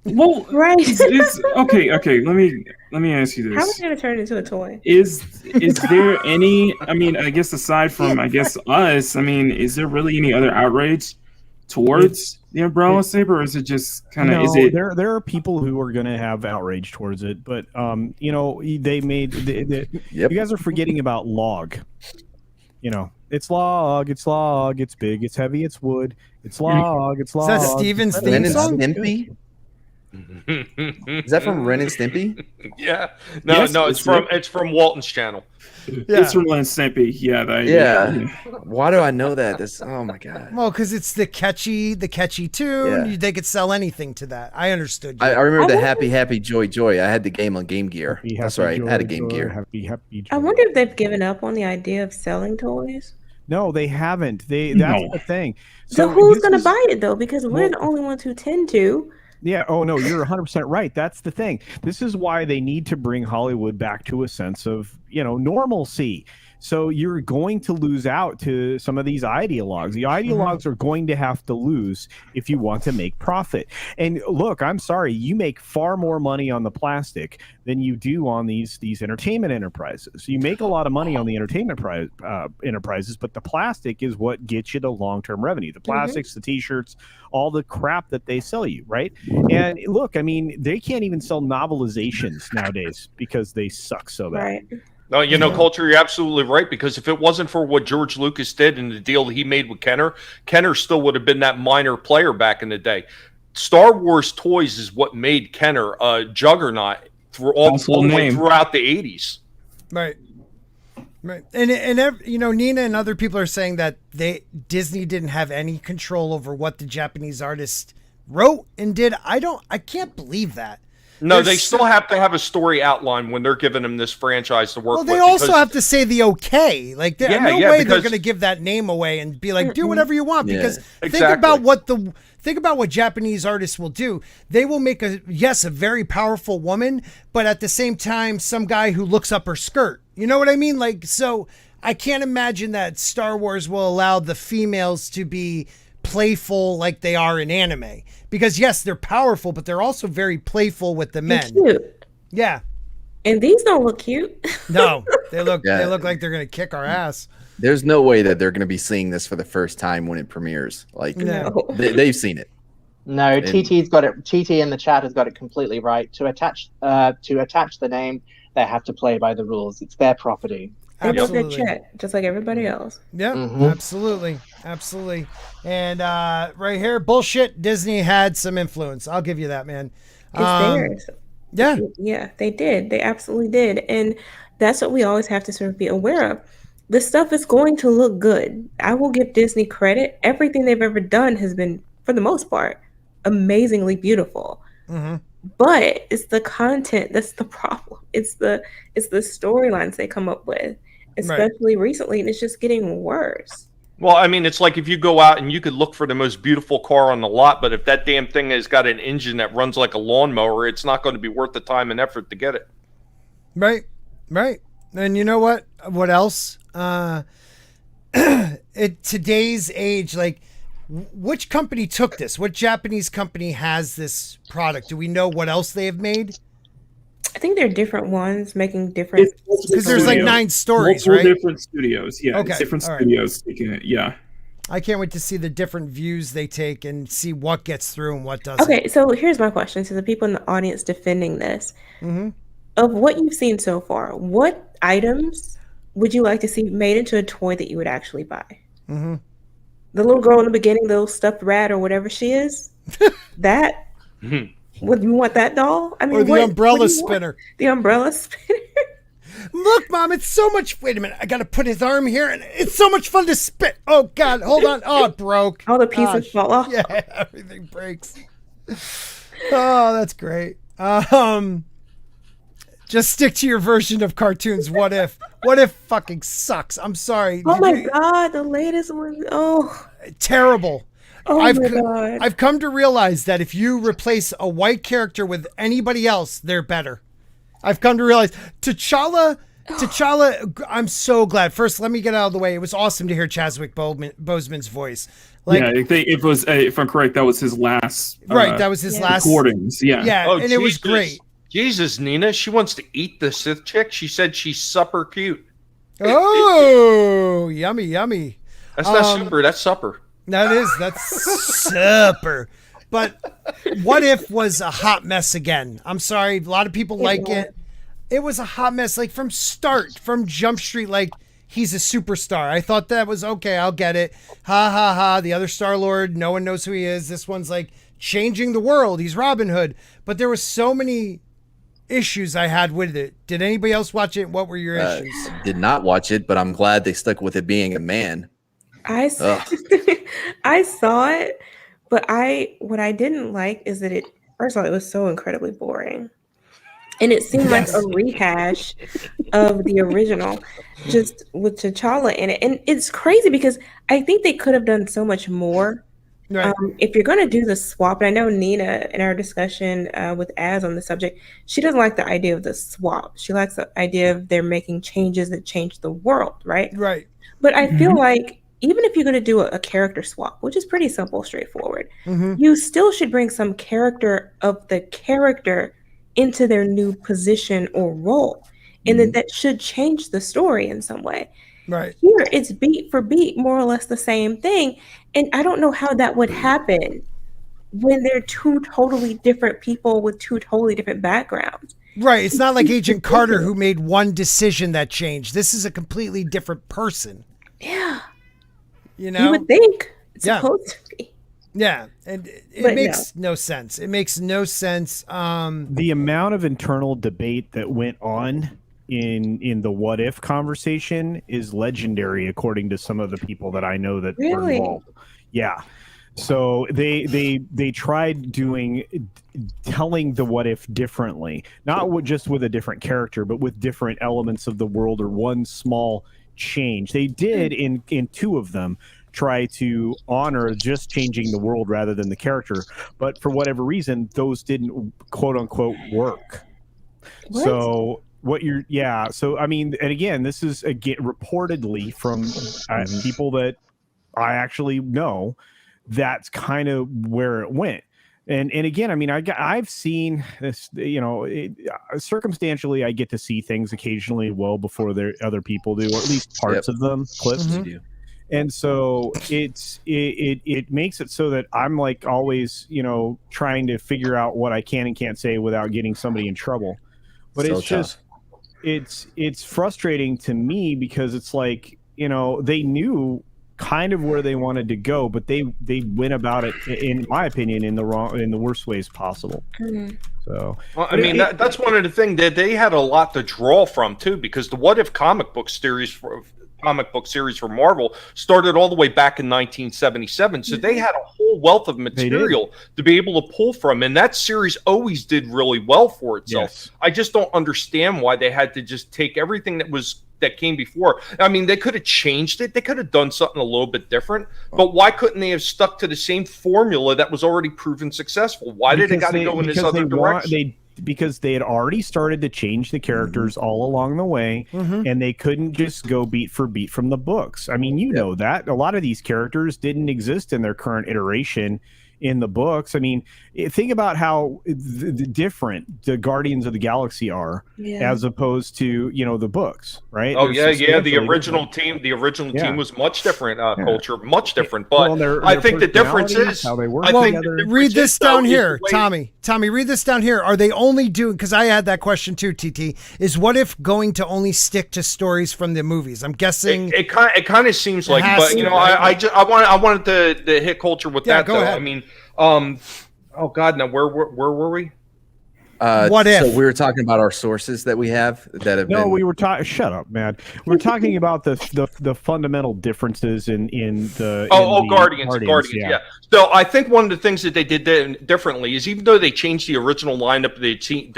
Well, Right. it's okay. Let me ask you this: How is it going to turn into a toy? Is there any? I mean, I guess aside from us, I mean, is there really any other outrage towards the umbrella saber, or is it just kind of? No, Is it? there are people who are going to have outrage towards it, but they made. You guys are forgetting about log. It's log, it's big, it's heavy, it's wood, it's log, it's log. Is that Steven's theme Ren and song? Stimpy? Is that from Ren and Stimpy? Yeah. No, Yes, it's from Walton's channel. It's from Len Stimpy. Yeah. Why do I know that? Oh my god. Well, because it's the catchy tune. Yeah. They could sell anything to that. I understood you. I remember the Happy Joy. I had the game on Game Gear. That's right. I had a Game Gear. Happy I wonder if they've given up on the idea of selling toys. No, they haven't. That's the thing. So who's going to buy it, though? Because we're the only ones who tend to. Yeah. Oh, no, you're 100% right. That's the thing. This is why they need to bring Hollywood back to a sense of, normalcy. So you're going to lose out to some of these ideologues. The ideologues are going to have to lose if you want to make profit. And look, I'm sorry, you make far more money on the plastic than you do on these entertainment enterprises. You make a lot of money on the entertainment enterprises, but the plastic is what gets you the long-term revenue. The plastics, the T-shirts, all the crap that they sell you, right? And look, I mean, they can't even sell novelizations nowadays because they suck so bad. Right. No, Culture, you're absolutely right, because if it wasn't for what George Lucas did and the deal that he made with Kenner still would have been that minor player back in the day. Star Wars toys is what made Kenner a juggernaut all the way throughout the 80s. Right. And Nina and other people are saying that Disney didn't have any control over what the Japanese artist wrote and did. I can't believe that. No, they still have to have a story outline when they're giving them this franchise to work with. Well, they also have to say the okay. Like, there's no way they're going to give that name away and be like, do whatever you want. Because think about what Japanese artists will do. They will make a very powerful woman, but at the same time, some guy who looks up her skirt. You know what I mean? Like, so I can't imagine that Star Wars will allow the females to be playful like they are in anime. Because yes, they're powerful, but they're also very playful with the men. They're cute. Yeah. And these don't look cute. No, they look like they're gonna kick our ass. There's no way that they're gonna be seeing this for the first time when it premieres. Like, they've seen it. No, TT's got it. TT in the chat has got it completely right. To attach the name, they have to play by the rules. It's their property. They get their check, just like everybody else. Yeah, absolutely. And right here, bullshit. Disney had some influence. I'll give you that, man. It's theirs. Yeah. Yeah, they did. They absolutely did. And that's what we always have to sort of be aware of. The stuff is going to look good. I will give Disney credit. Everything they've ever done has been, for the most part, amazingly beautiful. But it's the content that's the problem. It's the storylines they come up with, especially recently, and it's just getting worse. Well, I mean, it's like if you go out and you could look for the most beautiful car on the lot, but if that damn thing has got an engine that runs like a lawnmower, it's not going to be worth the time and effort to get it. Right. And you know what? What else? At today's age, like, which company took this? What Japanese company has this product? Do we know what else they have made? I think they're different ones making different. Because there's like 9 stories, multiple right? different studios. Yeah, Okay, different all right. studios taking it. Yeah. I can't wait to see the different views they take and see what gets through and what doesn't. Okay, so here's my question to the people in the audience defending this. Mm-hmm. Of what you've seen so far, what items would you like to see made into a toy that you would actually buy? Mm-hmm. The little girl in the beginning, the little stuffed rat or whatever she is, that? Would you want that doll? I mean, Or the umbrella spinner. The umbrella spinner? Look, Mom, it's so much. Wait a minute. I got to put his arm here, and it's so much fun to spit. Oh, God. Hold on. Oh, it broke. All the pieces fall off. Yeah, everything breaks. Oh, that's great. Just stick to your version of cartoons. What if? What if fucking sucks? I'm sorry. Oh, my God. The latest one. Oh. Terrible. Oh, my God. I've come to realize that if you replace a white character with anybody else, they're better. I've come to realize T'Challa, I'm so glad. First, let me get out of the way. It was awesome to hear Chadwick Boseman's voice. Like, yeah, I think it was, if I'm correct, that was his last. Right, that was his last recordings. Yeah. Yeah, Oh, and it was great. Jesus, Nina, she wants to eat the Sith chick. She said she's super cute. Oh, yummy, yummy. That's not super. That's supper. That's super. But What If was a hot mess again. I'm sorry. A lot of people like it. It was a hot mess. Like from Jump Street, like he's a superstar. I thought that was okay. I'll get it. Ha ha ha. The other Star-Lord, no one knows who he is. This one's like changing the world. He's Robin Hood. But there were so many issues I had with it. Did anybody else watch it? What were your issues? Did not watch it, but I'm glad they stuck with it being a man. I saw it, but what I didn't like is that first of all, it was so incredibly boring. And it seemed like a rehash of the original, just with T'Challa in it. And it's crazy because I think they could have done so much more. Right. If you're going to do the swap, and I know Nina, in our discussion with Az on the subject, she doesn't like the idea of the swap. She likes the idea of they're making changes that change the world, right? Right. But I feel like even if you're going to do a character swap, which is pretty simple, straightforward, Mm-hmm. you still should bring some character of the character into their new position or role. And that should change the story in some way. Right. Here, it's beat for beat, more or less the same thing. And I don't know how that would happen when they're two totally different people with two totally different backgrounds. Right. It's not like Agent Carter who made one decision that changed. This is a completely different person. Yeah. You know? You would think it's supposed to be. Yeah. And it makes no sense. It makes no sense. The amount of internal debate that went on in the What If conversation is legendary, according to some of the people that I know that were involved. Yeah. So they tried telling the What If differently, not just with a different character, but with different elements of the world or one small change. They did in 2 of them try to honor just changing the world rather than the character, but for whatever reason, those didn't quote unquote work. What? So so I mean, and again, this is reportedly from people that I actually know. That's kind of where it went. And again, I mean, I've seen this, circumstantially, I get to see things occasionally well before other people do, or at least parts of them, clips. Mm-hmm. And so it makes it so that I'm like always, trying to figure out what I can and can't say without getting somebody in trouble. But So it's just, it's frustrating to me because it's like, they knew kind of where they wanted to go, but they went about it, in my opinion, in the worst ways possible. Mm-hmm. So, well, I mean, that's one of the things that they had a lot to draw from too, because the What If comic book series for Marvel started all the way back in 1977, so they had a whole wealth of material to be able to pull from, and that series always did really well for itself. Yes. I just don't understand why they had to just take everything that was that came before. I mean, they could have changed it. They could have done something a little bit different. But why couldn't they have stuck to the same formula that was already proven successful? Why did it got to go in this other direction? Because they had already started to change the characters all along the way, and they couldn't just go beat for beat from the books. I mean, you know that a lot of these characters didn't exist in their current iteration in the books. I mean, think about how different the Guardians of the Galaxy are as opposed to, you know, the books, right? Oh, the original team team was much different culture, much different. But I think the difference is how they work. Read this down here, Tommy. Tommy, read this down here. Are they only doing, because I had that question too, TT, is what if going to only stick to stories from the movies? I'm guessing it kind of seems like, but you know, I wanted to hit culture with that though. Ahead. I mean, oh God, now where were we? What if? So we were talking about our sources that we have that have been... we were talking. Shut up, man. We're talking about the fundamental differences in the Guardians. Yeah. So I think one of the things that they did differently is, even though they changed the original lineup of the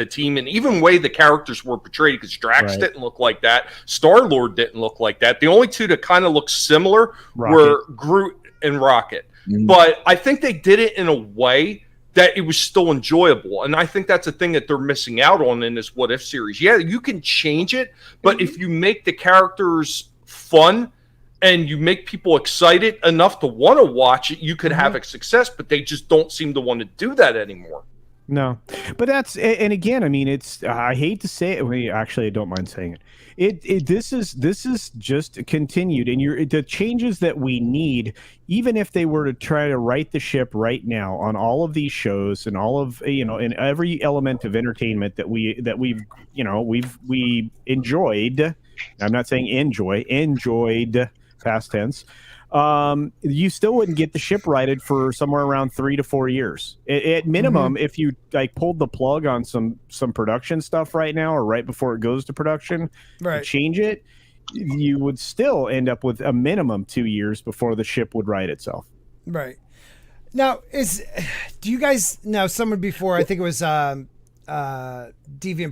team, and even way the characters were portrayed, because Drax didn't look like that, Star-Lord didn't look like that. The only two that kind of looked similar were Groot and Rocket. But I think they did it in a way that it was still enjoyable. And I think that's a thing that they're missing out on in this What If series. Yeah, you can change it, but if you make the characters fun and you make people excited enough to want to watch it, you could have a success, but they just don't seem to want to do that anymore. No, but that's, and again, I mean, it's, I hate to say it. Actually, I don't mind saying it. This is just continued, and the changes that we need, even if they were to try to right the ship right now on all of these shows and all of, you know, in every element of entertainment that we've enjoyed. I'm not saying enjoyed past tense. You still wouldn't get the ship righted for somewhere around 3 to 4 years at minimum. If you like pulled the plug on some production stuff right now, or right before it goes to production, to change it, you would still end up with a minimum 2 years before the ship would right itself. Right. Now, do you guys know someone before? I think it was Deviant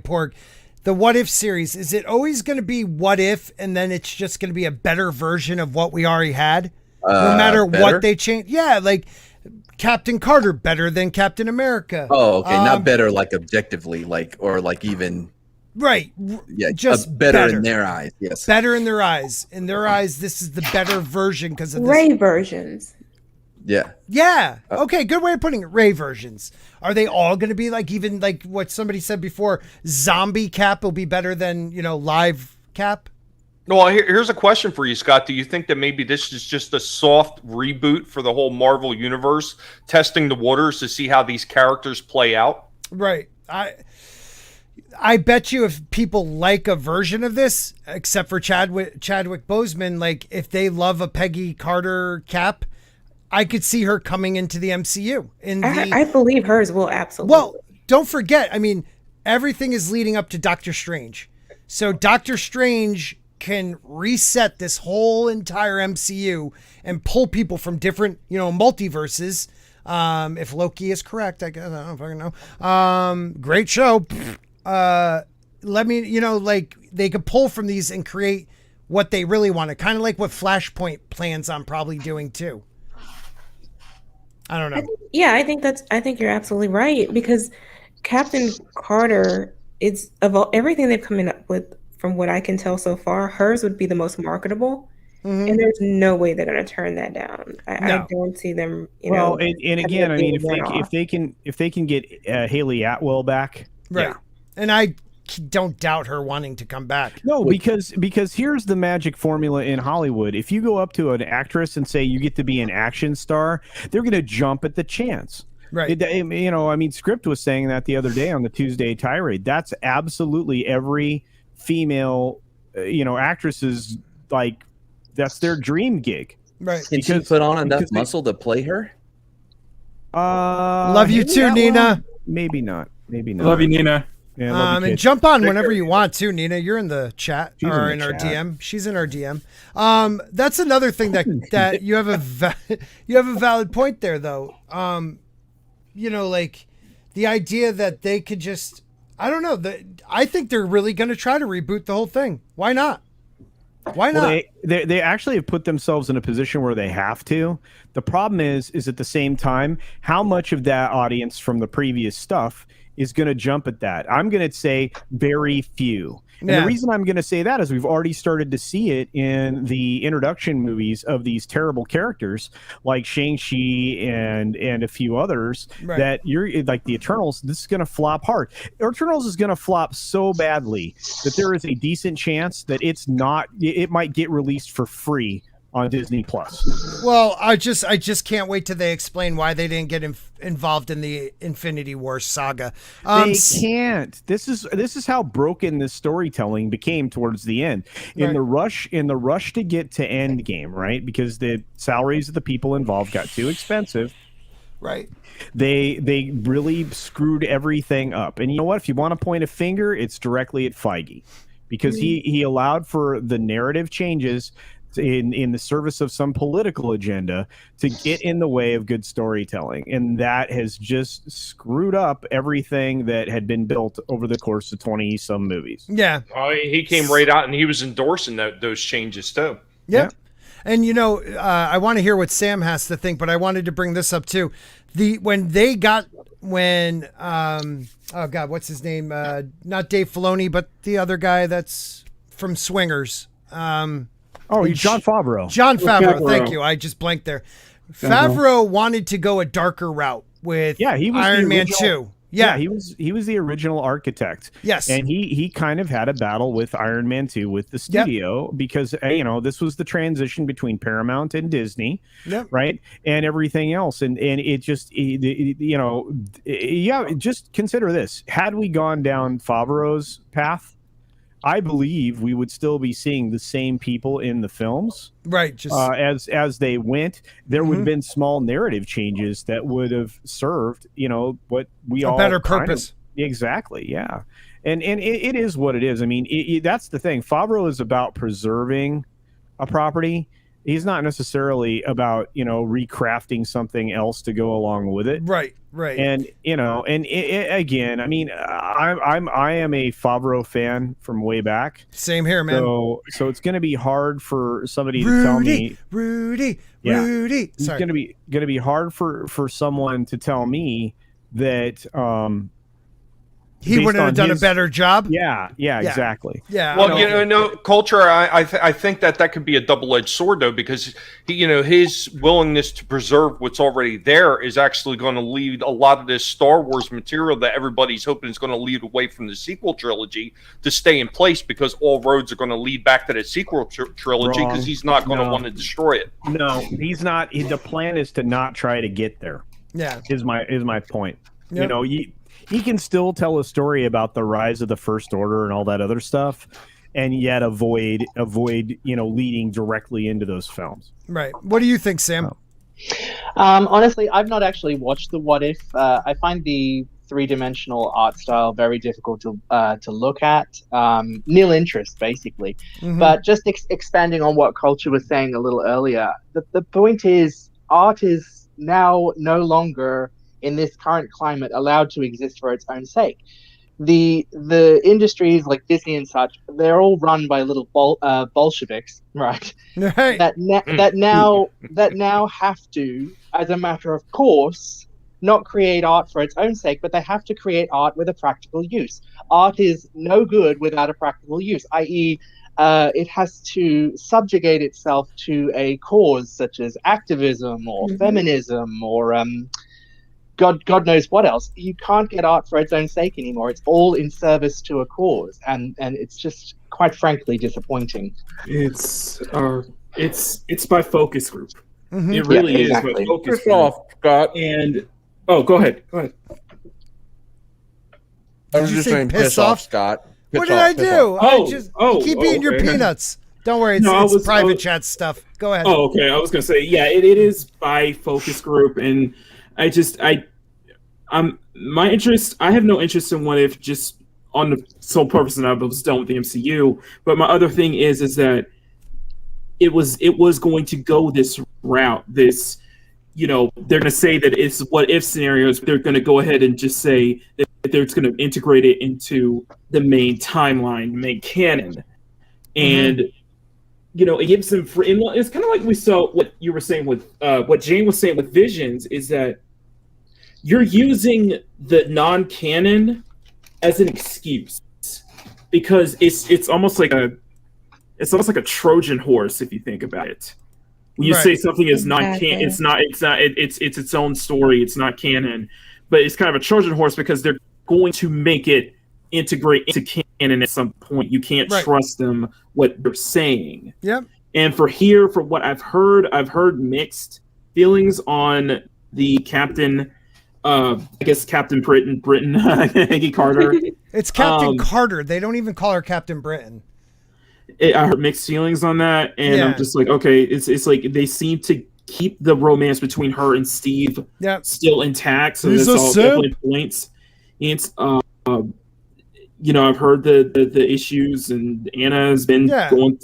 Pork. The What If series, is it always going to be what if, and then it's just going to be a better version of what we already had? No matter what they change? Yeah, like Captain Carter better than Captain America. Oh, okay. Not better, like objectively, like, or like even... Right. Yeah, just better in their eyes, yes. Better in their eyes. In their eyes, this is the better version because of this. Ray versions. Yeah. Yeah. Okay, good way of putting it. Ray versions. Are they all going to be like, even like what somebody said before, zombie Cap will be better than, you know, live Cap? Well, here's a question for you, Scott. Do you think that maybe this is just a soft reboot for the whole Marvel universe, testing the waters to see how these characters play out? Right. I bet you if people like a version of this, except for Chadwick Boseman, like if they love a Peggy Carter Cap, I could see her coming into the MCU. I believe hers will absolutely. Well, don't forget, I mean, everything is leading up to Doctor Strange. So Doctor Strange can reset this whole entire MCU and pull people from different, you know, multiverses. If Loki is correct, I guess, I don't fucking know. Great show. Let me, you know, like they could pull from these and create what they really wanted. Kind of like what Flashpoint plans on probably doing too. I don't know. I think you're absolutely right, because Captain Carter, it's of everything they've come up with, from what I can tell so far, hers would be the most marketable, and there's no way they're going to turn that down. I don't see them. And again, I mean, if they can get Haley Atwell back, right? And I don't doubt her wanting to come back. No, because here's the magic formula in Hollywood. If you go up to an actress and say you get to be an action star, they're going to jump at the chance. Right. You know, I mean, Script was saying that the other day on the Tuesday tirade. That's absolutely every female, you know, actress's, like, that's their dream gig. Right. Can she put on enough muscle to play her? Love you too, Nina. Maybe not. Love you, Nina. Yeah, and jump on whenever you want to, Nina. You're in the chat or in our DM. She's in our DM. That's another thing that you have a valid point there, though. You know, like the idea that they could just, I don't know. I think they're really going to try to reboot the whole thing. Why not? Why not? Well, they actually have put themselves in a position where they have to. The problem is at the same time, how much of that audience from the previous stuff is going to jump at that? I'm going to say very few. And the reason I'm going to say that is we've already started to see it in the introduction movies of these terrible characters like Shang-Chi and a few others that you're like the Eternals. This is going to flop hard. Eternals is going to flop so badly that there is a decent chance that it might get released for free on Disney Plus. Well, I just can't wait till they explain why they didn't get involved in the Infinity War saga. They can't. This is how broken this storytelling became towards the end. In the rush to get to Endgame, right? Because the salaries of the people involved got too expensive. Right. They really screwed everything up. And you know what? If you want to point a finger, it's directly at Feige, because he allowed for the narrative changes in the service of some political agenda to get in the way of good storytelling, and that has just screwed up everything that had been built over the course of 20 some movies. Yeah. He came right out and he was endorsing those changes too. Yep. Yeah. And I want to hear what Sam has to think, but I wanted to bring this up too. When oh God, what's his name? Not Dave Filoni, but the other guy that's from Swingers. Jon Favreau. Jon Favreau, thank you. I just blanked there. Favreau wanted to go a darker route with Iron Man 2. Yeah, he was the original architect. Yes. And he kind of had a battle with Iron Man 2 with the studio because this was the transition between Paramount and Disney, right? And everything else. And it just just consider this. Had we gone down Favreau's path, I believe we would still be seeing the same people in the films, right? Just as they went, there would have been small narrative changes that would have served, what we all better purpose. Exactly, yeah. And it is what it is. I mean, that's the thing. Favreau is about preserving a property. He's not necessarily about recrafting something else to go along with it. Right. And again, I mean, I am a Favreau fan from way back. Same here, man. So it's going to be hard for somebody to tell me. Rudy. Sorry. It's going to be hard for someone to tell me that he wouldn't have done a better job. Yeah, exactly. Yeah. Well, culture. I think that could be a double-edged sword, though, because his willingness to preserve what's already there is actually going to lead a lot of this Star Wars material that everybody's hoping is going to lead away from the sequel trilogy to stay in place, because all roads are going to lead back to the sequel trilogy, because he's not going to want to destroy it. No, he's not. The plan is to not try to get there. Yeah, is my point. Yep. He can still tell a story about the rise of the First Order and all that other stuff, and yet avoid leading directly into those films. Right. What do you think, Sam? Honestly, I've not actually watched the What If. I find the three-dimensional art style very difficult to look at. Nil interest, basically. Mm-hmm. But just expanding on what Culture was saying a little earlier, the point is art is now no longer, in this current climate, allowed to exist for its own sake. The industries like Disney and such, they're all run by little Bolsheviks, right? Right. That now have to, as a matter of course, not create art for its own sake, but they have to create art with a practical use. Art is no good without a practical use, i.e., it has to subjugate itself to a cause such as activism or feminism or God knows what else. You can't get art for its own sake anymore. It's all in service to a cause, and it's just, quite frankly, disappointing. It's by focus group. Mm-hmm. It really is by focus group. Off, Scott. And go ahead. I was just saying, piss off, Scott. What did I do? You keep eating your peanuts. Don't worry, it's private chat stuff. Go ahead. Oh, okay. I was gonna say, it is by focus group, and my interest. I have no interest in What If, just on the sole purpose that I was done with the MCU. But my other thing is that it was going to go this route. This, they're going to say that it's what if scenarios. But they're going to go ahead and just say that they're going to integrate it into the main timeline, the main canon, and it gives them free. And it's kind of like we saw what you were saying with what Jayne was saying with Visions, is that you're using the non-canon as an excuse, because it's almost like a Trojan horse if you think about it. When you say something is non-canon, it's its own story, it's not canon, but it's kind of a Trojan horse because they're going to make it integrate into canon at some point. You can't trust them what they're saying. Yep. And for what I've heard mixed feelings on the Captain. I guess Captain Britain, Peggy Carter. It's Captain Carter. They don't even call her Captain Britain. I heard mixed feelings on that, and I'm just like, okay, it's like they seem to keep the romance between her and Steve still intact. So that's all definitely points. And I've heard the issues, and Anna has been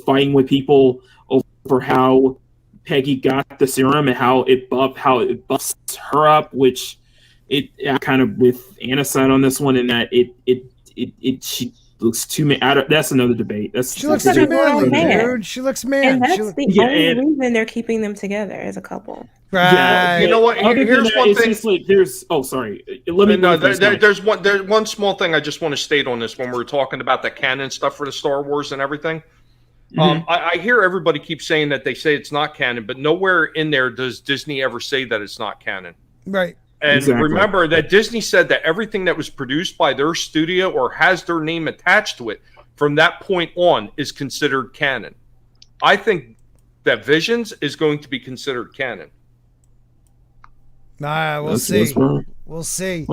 fighting with people over how Peggy got the serum and how it buffs her up, which. It kind of with Anna's side on this one, in that she looks too man. That's another debate. She looks too manly, dude. She looks man. And that's the only reason they're keeping them together as a couple. Right. Yeah, you know what? Here's one thing. There's one small thing I just want to state on this when we're talking about the canon stuff for the Star Wars and everything. I hear everybody keep saying that they say it's not canon, but nowhere in there does Disney ever say that it's not canon. Right. And remember that Disney said that everything that was produced by their studio or has their name attached to it from that point on is considered canon. I think that Visions is going to be considered canon. We'll see. We'll see.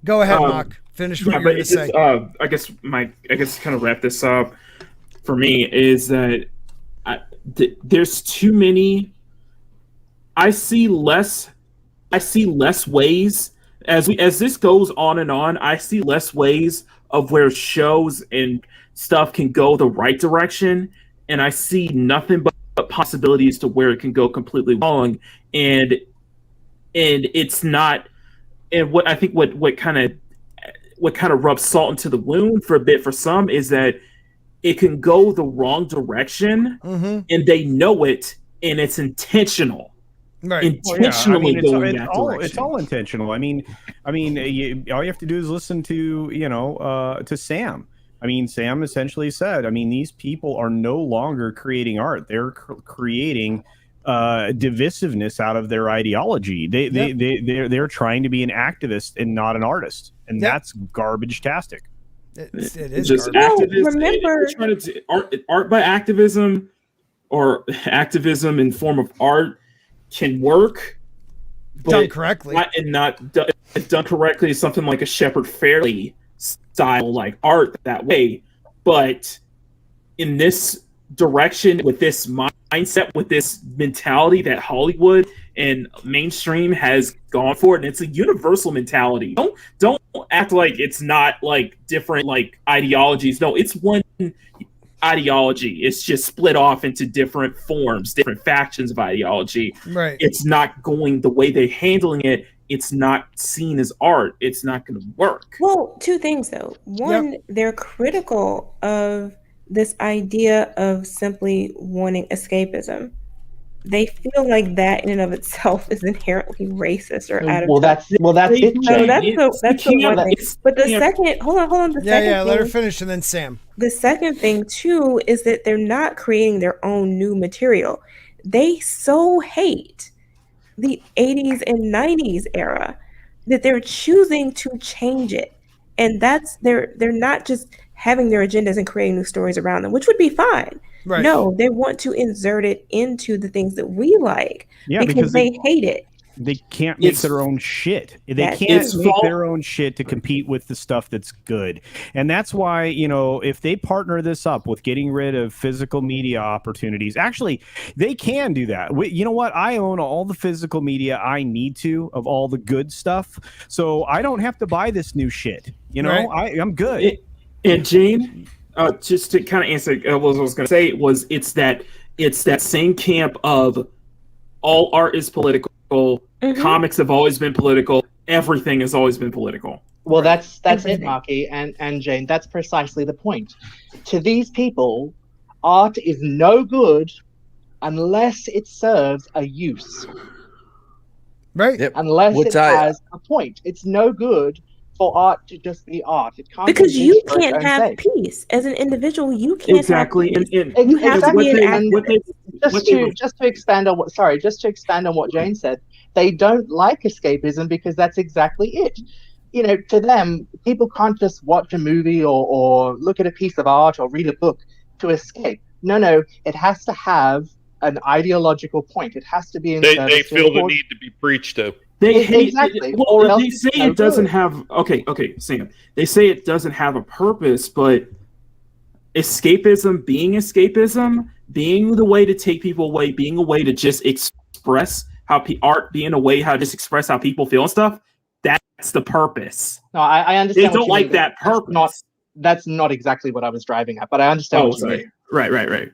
Go ahead, Mock. Finish what you're going to say. I guess kind of wrap this up for me is that there's too many. I see less ways as this goes on and on. I see less ways of where shows and stuff can go the right direction, and I see nothing but possibilities to where it can go completely wrong. And it's not. And what I think what kind of rubs salt into the wound for a bit for some is that it can go the wrong direction, and they know it, and it's intentional. Right. Intentionally going that direction. It's all intentional. I mean, all you have to do is listen to to Sam. I mean, Sam essentially said, these people are no longer creating art; they're creating divisiveness out of their ideology. They're trying to be an activist and not an artist, and that's garbage-tastic. It is just garbage. Remember, trying to art by activism, or activism in form of art. Can work, but done correctly, not done correctly. Something like a Shepard Fairey style, like art that way. But in this direction, with this mindset, with this mentality that Hollywood and mainstream has gone for, and it's a universal mentality. Don't act like it's not like different like ideologies. No, it's one ideology. It's just split off into different forms, different factions of ideology. Right. It's not going the way they're handling it. It's not seen as art. It's not going to work. Well, two things though. One, they're critical of this idea of simply wanting escapism. They feel like that in and of itself is inherently racist or out of that's it. So that's the one thing. But the second, hold on. The second let her finish, and then Sam. The second thing too is that they're not creating their own new material. They so hate the 80s and 90s era that they're choosing to change it, and that's they're not just having their agendas and creating new stories around them, which would be fine. Right. No, they want to insert it into the things that we like because they hate it. They can't make their own shit. They can't make their own shit to compete with the stuff that's good. And that's why, if they partner this up with getting rid of physical media opportunities, actually, they can do that. You know what? I own all the physical media I need to of all the good stuff. So I don't have to buy this new shit. I'm good. And Jayne, just to kind of answer what I was going to say, it's that same camp of all art is political. Comics have always been political. Everything has always been political. Well, that's it, Marky and Jayne. That's precisely the point. To these people, art is no good unless it serves a use. Right. Yep. Unless Which it has a point. It's no good for art to just be art. It can't Because be you used for its can't own have sake. peace as an individual. You can't Exactly. have peace. And You have to be an activist. Just to expand on what Jayne said, they don't like escapism because that's exactly it. You know, to them, people can't just watch a movie or look at a piece of art or read a book to escape. No, it has to have an ideological point. It has to be in They service to feel the cause. need to be preached to. They hate Exactly. Well, Or else they it's say no it doesn't good. have. Okay, Sam. They say it doesn't have a purpose, but escapism, being the way to take people away, being a way to just express how art, being a way how to just express how people feel and stuff. That's the purpose. No, I understand. They what don't you like mean. that purpose. That's not exactly what I was driving at, but I understand what you mean. Right.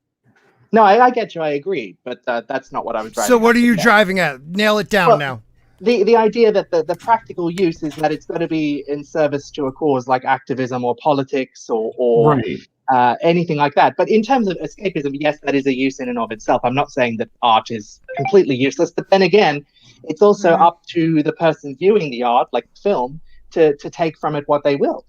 No, I get you. I agree, but that's not what I was driving. So what at. are you Yeah. driving at? Nail it down Well, now. The idea that the practical use is that it's got to be in service to a cause like activism or politics or Right. anything like that. But in terms of escapism, yes, that is a use in and of itself. I'm not saying that art is completely useless, but then again, it's also up to the person viewing the art, like the film, to take from it what they will,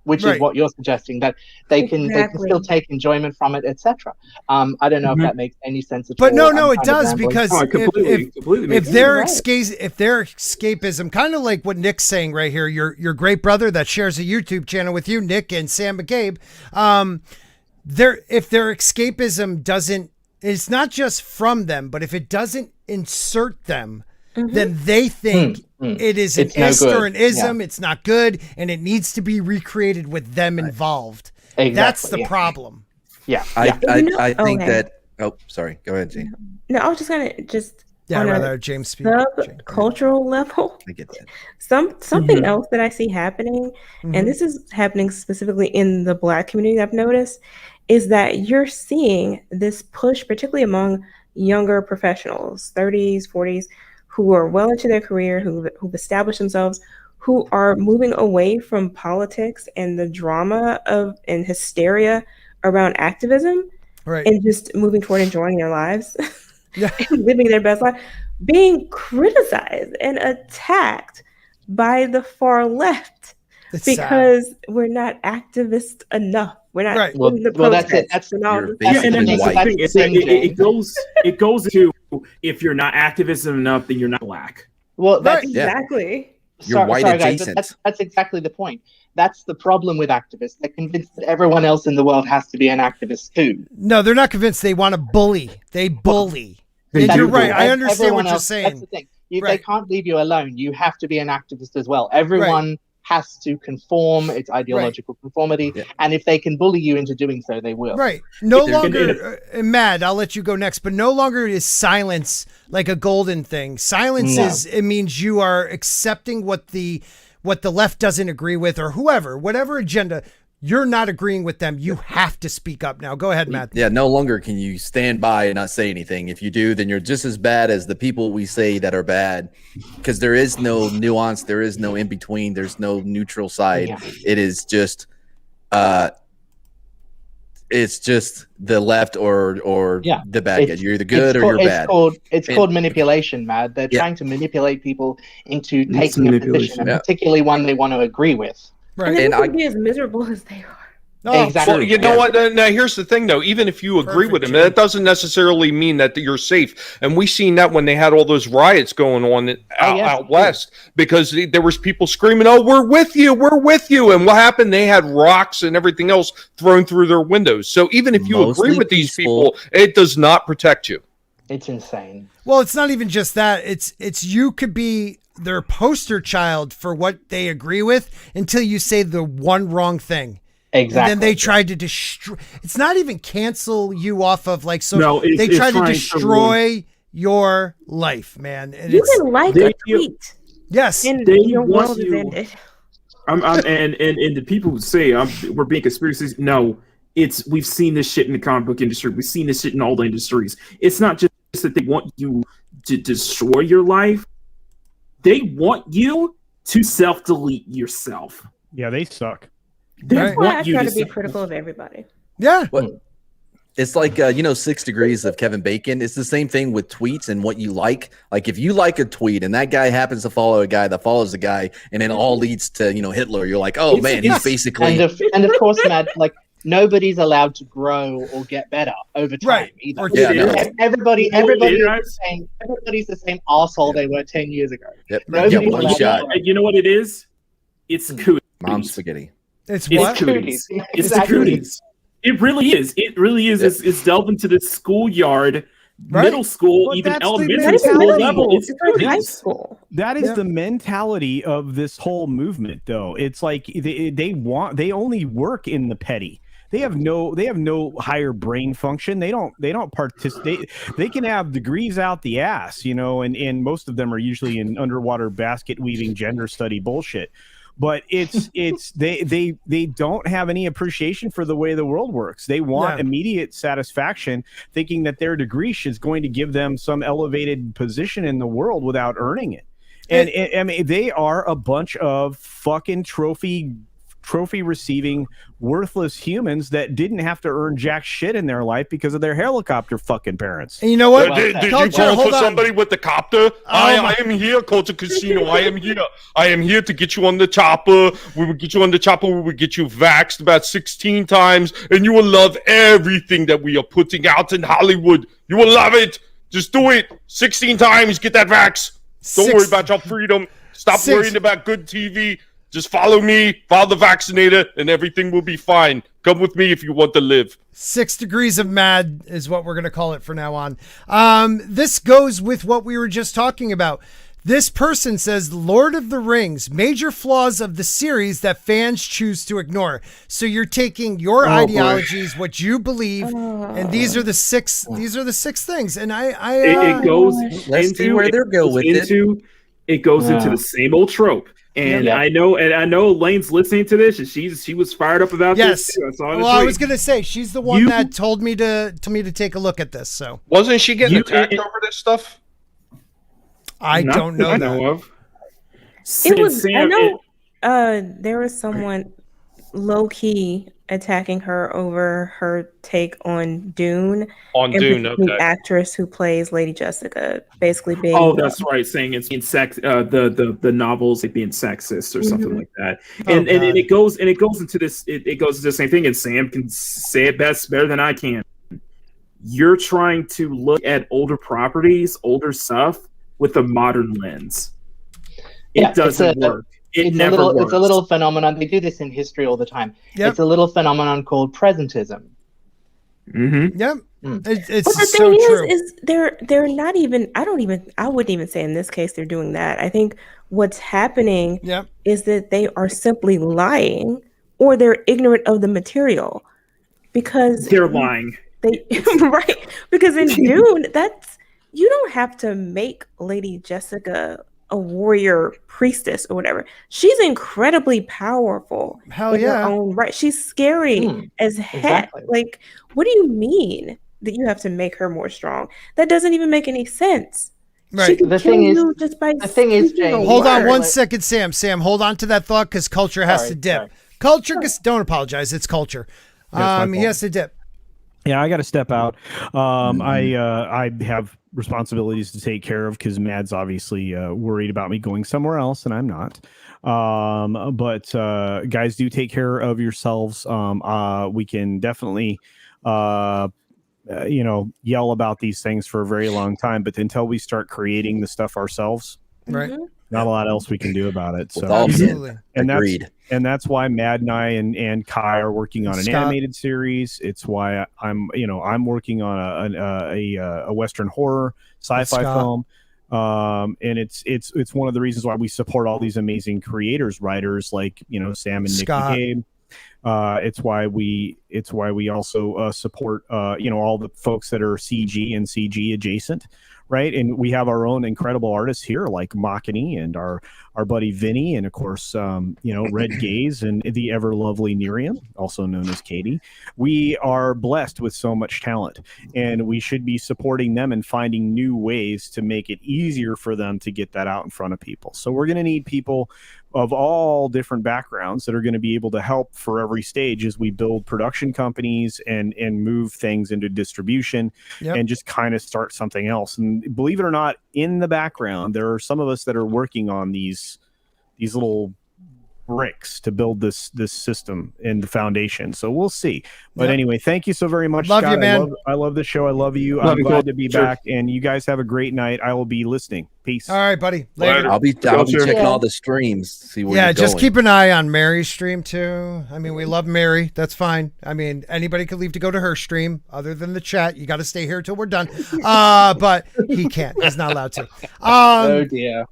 which Right. is what you're suggesting, that they can still take enjoyment from it, etc. I don't know if that makes any sense at all. But no, I'm it kind of does rambling. because Oh, it completely if makes their sense. if their escapism, kind of like what Nick's saying right here, your great brother that shares a YouTube channel with you, Nick and Sam McCabe, if their escapism doesn't, it's not just from them, but if it doesn't insert them, then they think it is an It's no ist good. or an ism, it's not good, and it needs to be recreated with them involved. Exactly, That's the yeah. problem. Yeah. I think okay. that. Oh, sorry. Go ahead, Jayne. No, I was just gonna Yeah, on I'd a rather James speak. subcultural level. I get that. Something else that I see happening, and this is happening specifically in the Black community I've noticed, is that you're seeing this push, particularly among younger professionals, 30s, 40s, who are well into their career, who've established themselves, who are moving away from politics and the drama and hysteria around activism, Right. and just moving toward enjoying their lives Yeah. and living their best life, being criticized and attacked by the far left It's sad. because we're not activist enough. We're not Right. Well, in the well, that's it. protests That's and all You're this. Yeah, and then basically that's the white. thing. That's the thing, It goes to if you're not activism enough, then you're not Black. Well, that's Right. Yeah. Exactly. You're white guys, but adjacent. that's exactly the point. That's the problem with activists. They're convinced that everyone else in the world has to be an activist too. No, they're not convinced. They want to bully. They bully. They And you're do right. bully. I understand Everyone what you're else- That's saying. the thing. They Right. can't leave you alone. You have to be an activist as well. Everyone has to conform. It's ideological conformity. Yeah. And if they can bully you into doing so, they will. Right. No They're- longer, Mad, I'll let you go next, but no longer is silence like a golden thing. Silence No. it means you are accepting what the left doesn't agree with, or whatever agenda, you're not agreeing with them. You have to speak up now. Go ahead, Matt. Yeah, no longer can you stand by and not say anything. If you do, then you're just as bad as the people we say that are bad, because there is no nuance, there is no in between, there's no neutral side. Yeah. It is just, it's just the left or Yeah. the bad guy. It's- You're either good or called, you're bad. It's And- called manipulation, Mad. They're Yeah. trying to manipulate people into It's taking a manipulation, position, and yeah. particularly one they want to agree with. Right. And then And you I- can be as miserable as they are. Oh, Exactly. Well, you know Yeah. what? Now, here's the thing, though. Even if you agree Perfect, with them, Jayne. that doesn't necessarily mean that you're safe. And we seen that when they had all those riots going on out west, because there was people screaming, "Oh, we're with you, we're with you!" And what happened? They had rocks and everything else thrown through their windows. So even if you Mostly agree with these peaceful. people, it does not protect you. It's insane. Well, it's not even just that. It's you could be their poster child for what they agree with until you say the one wrong thing. Exactly. And then they tried to destroy. It's not even cancel you off of like so. No, they it's tried to trying to destroy your life, man. And You it's can like They- a tweet, yes, and They your want world is you- ended. And the people who say we're being conspiracies. No, we've seen this shit in the comic book industry. We've seen this shit in all the industries. It's not just that they want you to destroy your life. They want you to self-delete yourself. Yeah, they suck. They Right. That's why I want you try to be self- critical of everybody. yeah. What? It's like, you know, 6 Degrees of Kevin Bacon. It's the same thing with tweets and what you like. Like, if you like a tweet and that guy happens to follow a guy that follows a guy, and it all leads to, you know, Hitler, you're like, oh, man, he's basically. And of course, Matt, like, nobody's allowed to grow or get better over time either. Or Everybody's the same asshole they were 10 years ago. Yep. Nobody's One allowed shot. to grow. You know what it is? It's cooties. Mom spaghetti. It's It's what? cooties. Cooties. It's Exactly. the cooties. It really is. It really is. It's delved into the schoolyard, middle school, Well, even that's the elementary school mentality. level. It's It's high cooties. school. That is the mentality of this whole movement, though. It's like they only work in the petty. They have no higher brain function. They don't participate. They can have degrees out the ass, you know, and most of them are usually in underwater basket weaving gender study bullshit. But they don't have any appreciation for the way the world works. They want immediate satisfaction, thinking that their degree is going to give them some elevated position in the world without earning it. And I mean, they are a bunch of fucking trophy receiving worthless humans that didn't have to earn jack shit in their life because of their helicopter fucking parents. And you know what? Did you Culture, call hold for on. somebody with the copter? I am here, Culture Casino. I am here. I am here to get you on the chopper. We will get you on the chopper. We will get you vaxxed about 16 times, and you will love everything that we are putting out in Hollywood. You will love it. Just do it 16 times. Get that vax. Don't worry about your freedom. Stop worrying about good TV. Just follow me, follow the vaccinator, and everything will be fine. Come with me if you want to live. 6 Degrees of Mad is what we're going to call it for now on. This goes with what we were just talking about. This person says, Lord of the Rings, major flaws of the series that fans choose to ignore. So you're taking your ideologies, what you believe, and these are the six things. And It goes Let's see where they're going with it. It goes into the same old trope. And I know Elaine's listening to this, and she was fired up about this. Too. I was gonna say she's the one that told me to take a look at this. So wasn't she getting attacked over this stuff? I don't know. I know of. It was. I know. There was someone low key attacking her over her take on Dune. The actress who plays Lady Jessica, basically being. Oh, that's right. Saying it's being the novels like being sexist or something like that. And it goes into this. It goes into the same thing. And Sam can say it better than I can. You're trying to look at older properties, older stuff with a modern lens. It doesn't work. It never works. It's a little phenomenon. They do this in history all the time. Yep. It's a little phenomenon called presentism. Mm-hmm. Yep. It's but the so thing true. is they're not even. I wouldn't even say in this case they're doing that. I think what's happening is that they are simply lying or they're ignorant of the material because they're lying. Right, because in Dune, you don't have to make Lady Jessica a warrior priestess or whatever. She's incredibly powerful. Hell in yeah. her own right. She's scary as heck. Exactly. Like, what do you mean that you have to make her more strong? That doesn't even make any sense. Right. She can The kill thing is- you just by the thing is, speaking a Jayne, Hold on word. one second, Sam. Sam, hold on to that thought because culture has Sorry, to dip. sorry. Culture, don't apologize. It's culture. my He fault. has to dip. Yeah, I got to step out. I have responsibilities to take care of because Mad's obviously worried about me going somewhere else, and I'm not. But guys, do take care of yourselves. We can definitely, yell about these things for a very long time, but until we start creating the stuff ourselves, Right. not a lot else we can do about it. So, Absolutely. and that's why Mad and I and Kai are working on an animated series. It's why I'm working on a Western horror sci-fi film. And it's one of the reasons why we support all these amazing creators, writers like Sam and Nick McCabe. It's why we also support all the folks that are CG and CG adjacent, right? And we have our own incredible artists here like Machini and our buddy Vinny, and of course Red Gaze and the ever lovely Nerium, also known as Katie. We are blessed with so much talent, and we should be supporting them and finding new ways to make it easier for them to get that out in front of people. So we're going to need people of all different backgrounds that are going to be able to help forever every stage as we build production companies and move things into distribution and just kind of start something else. And believe it or not, in the background, there are some of us that are working on these little bricks to build this system and the foundation. So we'll see. But anyway, thank you so very much. Love Scott. you, man. I love the show. I love you. I'm glad to be back. And you guys have a great night. I will be listening. Peace. All right, buddy. Later. I'll be checking all the streams. See where you're just going. keep an eye on Mary's stream too. I mean, we love Mary. That's fine. I mean, anybody could leave to go to her stream other than the chat. You got to stay here till we're done. But he can't. He's not allowed to. Oh dear.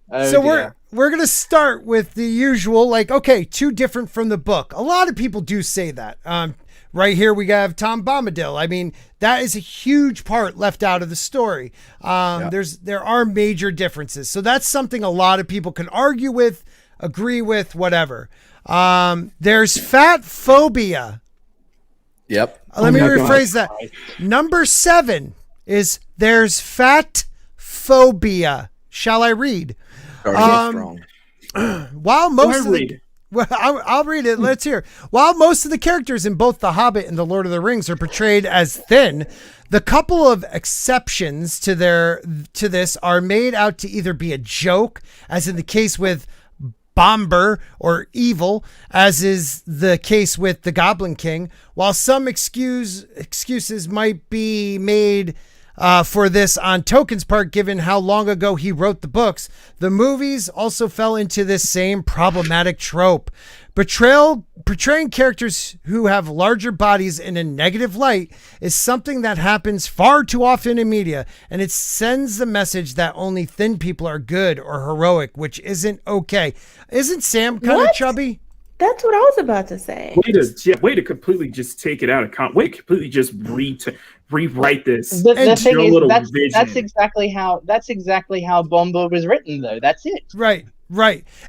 We're going to start with the usual, like, okay, too different from the book. A lot of people do say that. Right here, we have Tom Bombadil. I mean, that is a huge part left out of the story. There are major differences. So that's something a lot of people can argue with, agree with, whatever. There's fat phobia. Yep. Let me rephrase that. Number 7 is there's fat phobia. Shall I read? Strong. While most I'll read it. Let's hear. While most of the characters in both The Hobbit and The Lord of the Rings are portrayed as thin, the couple of exceptions to this are made out to either be a joke, as in the case with Bomber, or evil, as is the case with the Goblin King, while some excuses might be made for this on Tolkien's part, given how long ago he wrote the books. The movies also fell into this same problematic trope. Portraying characters who have larger bodies in a negative light is something that happens far too often in media, and it sends the message that only thin people are good or heroic, which isn't okay. Isn't Sam kind of chubby? That's what I was about to say. Way to completely just take it out of context. Way to completely just rewrite this. The thing is, that's exactly how Bomber was written, though. That's it. Right.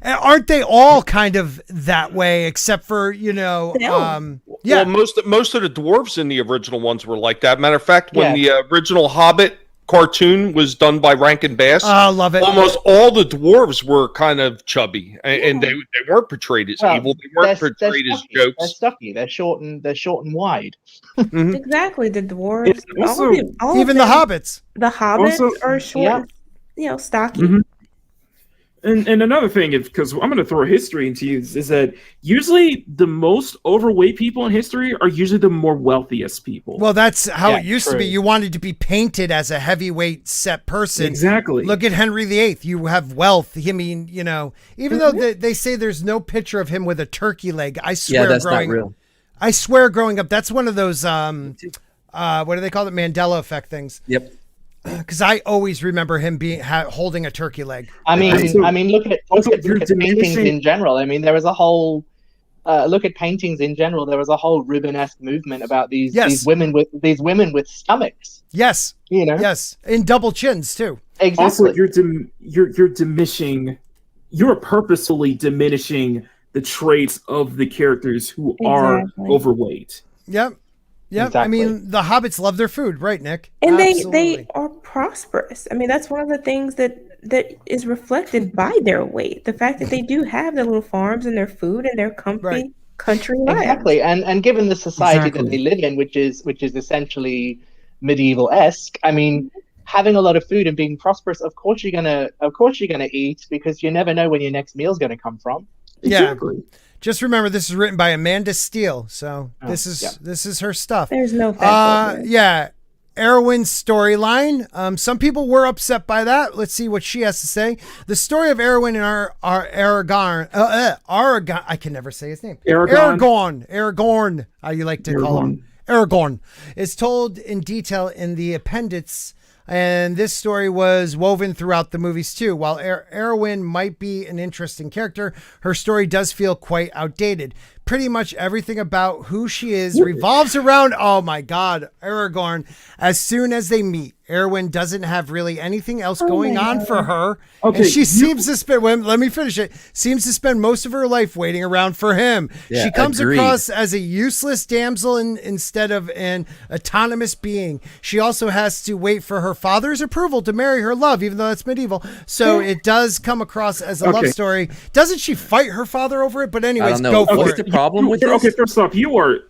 And aren't they all kind of that way, except for, Well, most of the dwarves in the original ones were like that. Matter of fact, when the original Hobbit cartoon was done by Rankin Bass, I love it. Almost all the dwarves were kind of chubby, and they weren't portrayed as evil. They weren't portrayed as jokes. They're stocky. They're short and wide. Exactly. The dwarves, even the hobbits. The hobbits are short, stocky. Mm-hmm. And another thing, because I'm going to throw history into you, is that usually the most overweight people in history are usually the more wealthiest people. Well, that's how it used to be. You wanted to be painted as a heavyweight set person. Exactly. Look at Henry VIII. You have wealth. I mean, even though they say there's no picture of him with a turkey leg, I swear that's not real. I swear growing up, that's one of those, what do they call it? Mandela effect things. Yep. Because I always remember him holding a turkey leg. I mean, look at paintings in general. I mean, there was a whole look at paintings in general. There was a whole Rubenesque movement about these women with stomachs. Yes, yes, and double chins too. Exactly. Also, you're diminishing. You're purposefully diminishing the traits of the characters who are overweight. Yep. Yeah, exactly. I mean, the hobbits love their food, right, Nick? And they are prosperous. I mean, that's one of the things that is reflected by their weight. The fact that they do have their little farms and their food and their comfy country life. Exactly. And given the society that they live in, which is essentially medieval-esque, I mean, having a lot of food and being prosperous, of course you're gonna eat, because you never know when your next meal's gonna come from. Exactly. Yeah. Just remember, this is written by Amanda Steele, so this is her stuff. There's no fact. Arwen's storyline. Some people were upset by that. Let's see what she has to say. The story of Arwen and Aragorn. I can never say his name. Aragorn. You like to call him Aragorn. Is told in detail in the appendix. And this story was woven throughout the movies too. While Arwen might be an interesting character, her story does feel quite outdated. Pretty much everything about who she is revolves around, oh my God, Aragorn. As soon as they meet, Arwen doesn't have really anything else going on for her. Okay, and she seems to spend, let me finish it, seems to spend most of her life waiting around for him. She comes across as a useless damsel instead of an autonomous being. She also has to wait for her father's approval to marry her love, even though that's medieval. So it does come across as a love story. Doesn't she fight her father over it? But anyways, go for it. problem with this? Okay, first off, you are.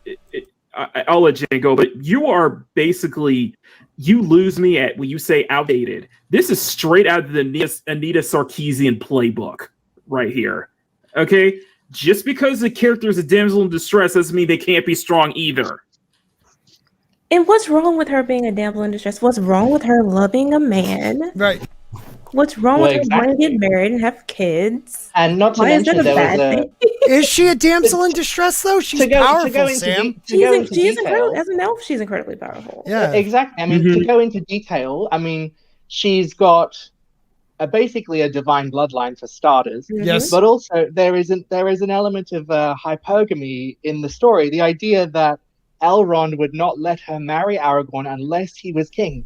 I'll let Jay go, but you are basically. You lose me at when you say outdated. This is straight out of the Anita Sarkeesian playbook right here. Okay? Just because the character is a damsel in distress doesn't mean they can't be strong either. And what's wrong with her being a damsel in distress? What's wrong with her loving a man? Right. What's wrong with her wanting to get married and have kids? And not to Why mention, is that a there bad was thing? Is she a damsel in distress though? She's to go powerful, into Sam. She's detail, incredible. As an elf, she's incredibly powerful. Yeah. exactly. I mean, to go into detail, I mean, she's got basically a divine bloodline for starters. Yes. But also there is an element of hypogamy in the story. The idea that Elrond would not let her marry Aragorn unless he was king.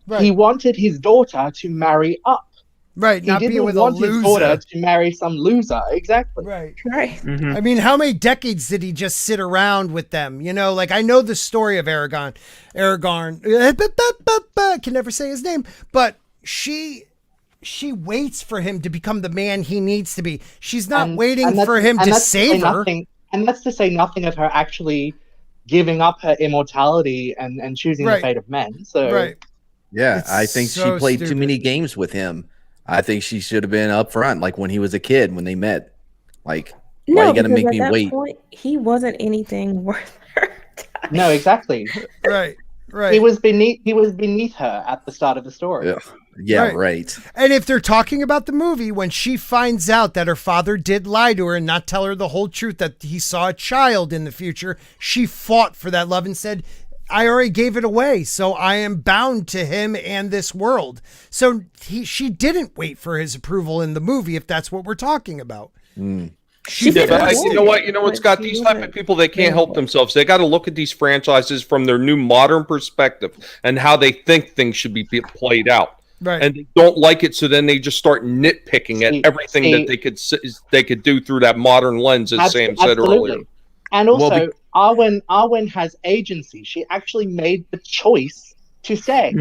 Right. He wanted his daughter to marry up. Right. He Not be didn't with a want his daughter loser. to marry some loser. Exactly. Right. Right. I mean, how many decades did he just sit around with them? You know, like I know the story of Aragorn. I can never say his name, but she waits for him to become the man he needs to be. She's not waiting for him to save her. And that's to say nothing of her actually giving up her immortality and choosing the fate of men. So Right. Yeah, It's I think so she played stupid. too many games with him. I think she should have been up front, like when he was a kid, when they met. Like, why you gotta because make at me that wait? point, he wasn't anything worth her time. no, exactly. Right. Right. He was beneath her at the start of the story. Yeah, Right. right. And if they're talking about the movie, when she finds out that her father did lie to her and not tell her the whole truth, that he saw a child in the future, she fought for that love and said, I already gave it away, so I am bound to him and this world. So she didn't wait for his approval in the movie, if that's what we're talking about. She Yeah, did. but you know what, Scott? These type of people, they can't help themselves. They got to look at these franchises from their new modern perspective and how they think things should be played out. Right. And they don't like it, so then they just start nitpicking at everything that they could do through that modern lens, as Sam said earlier. And also, Arwen has agency. She actually made the choice to stay.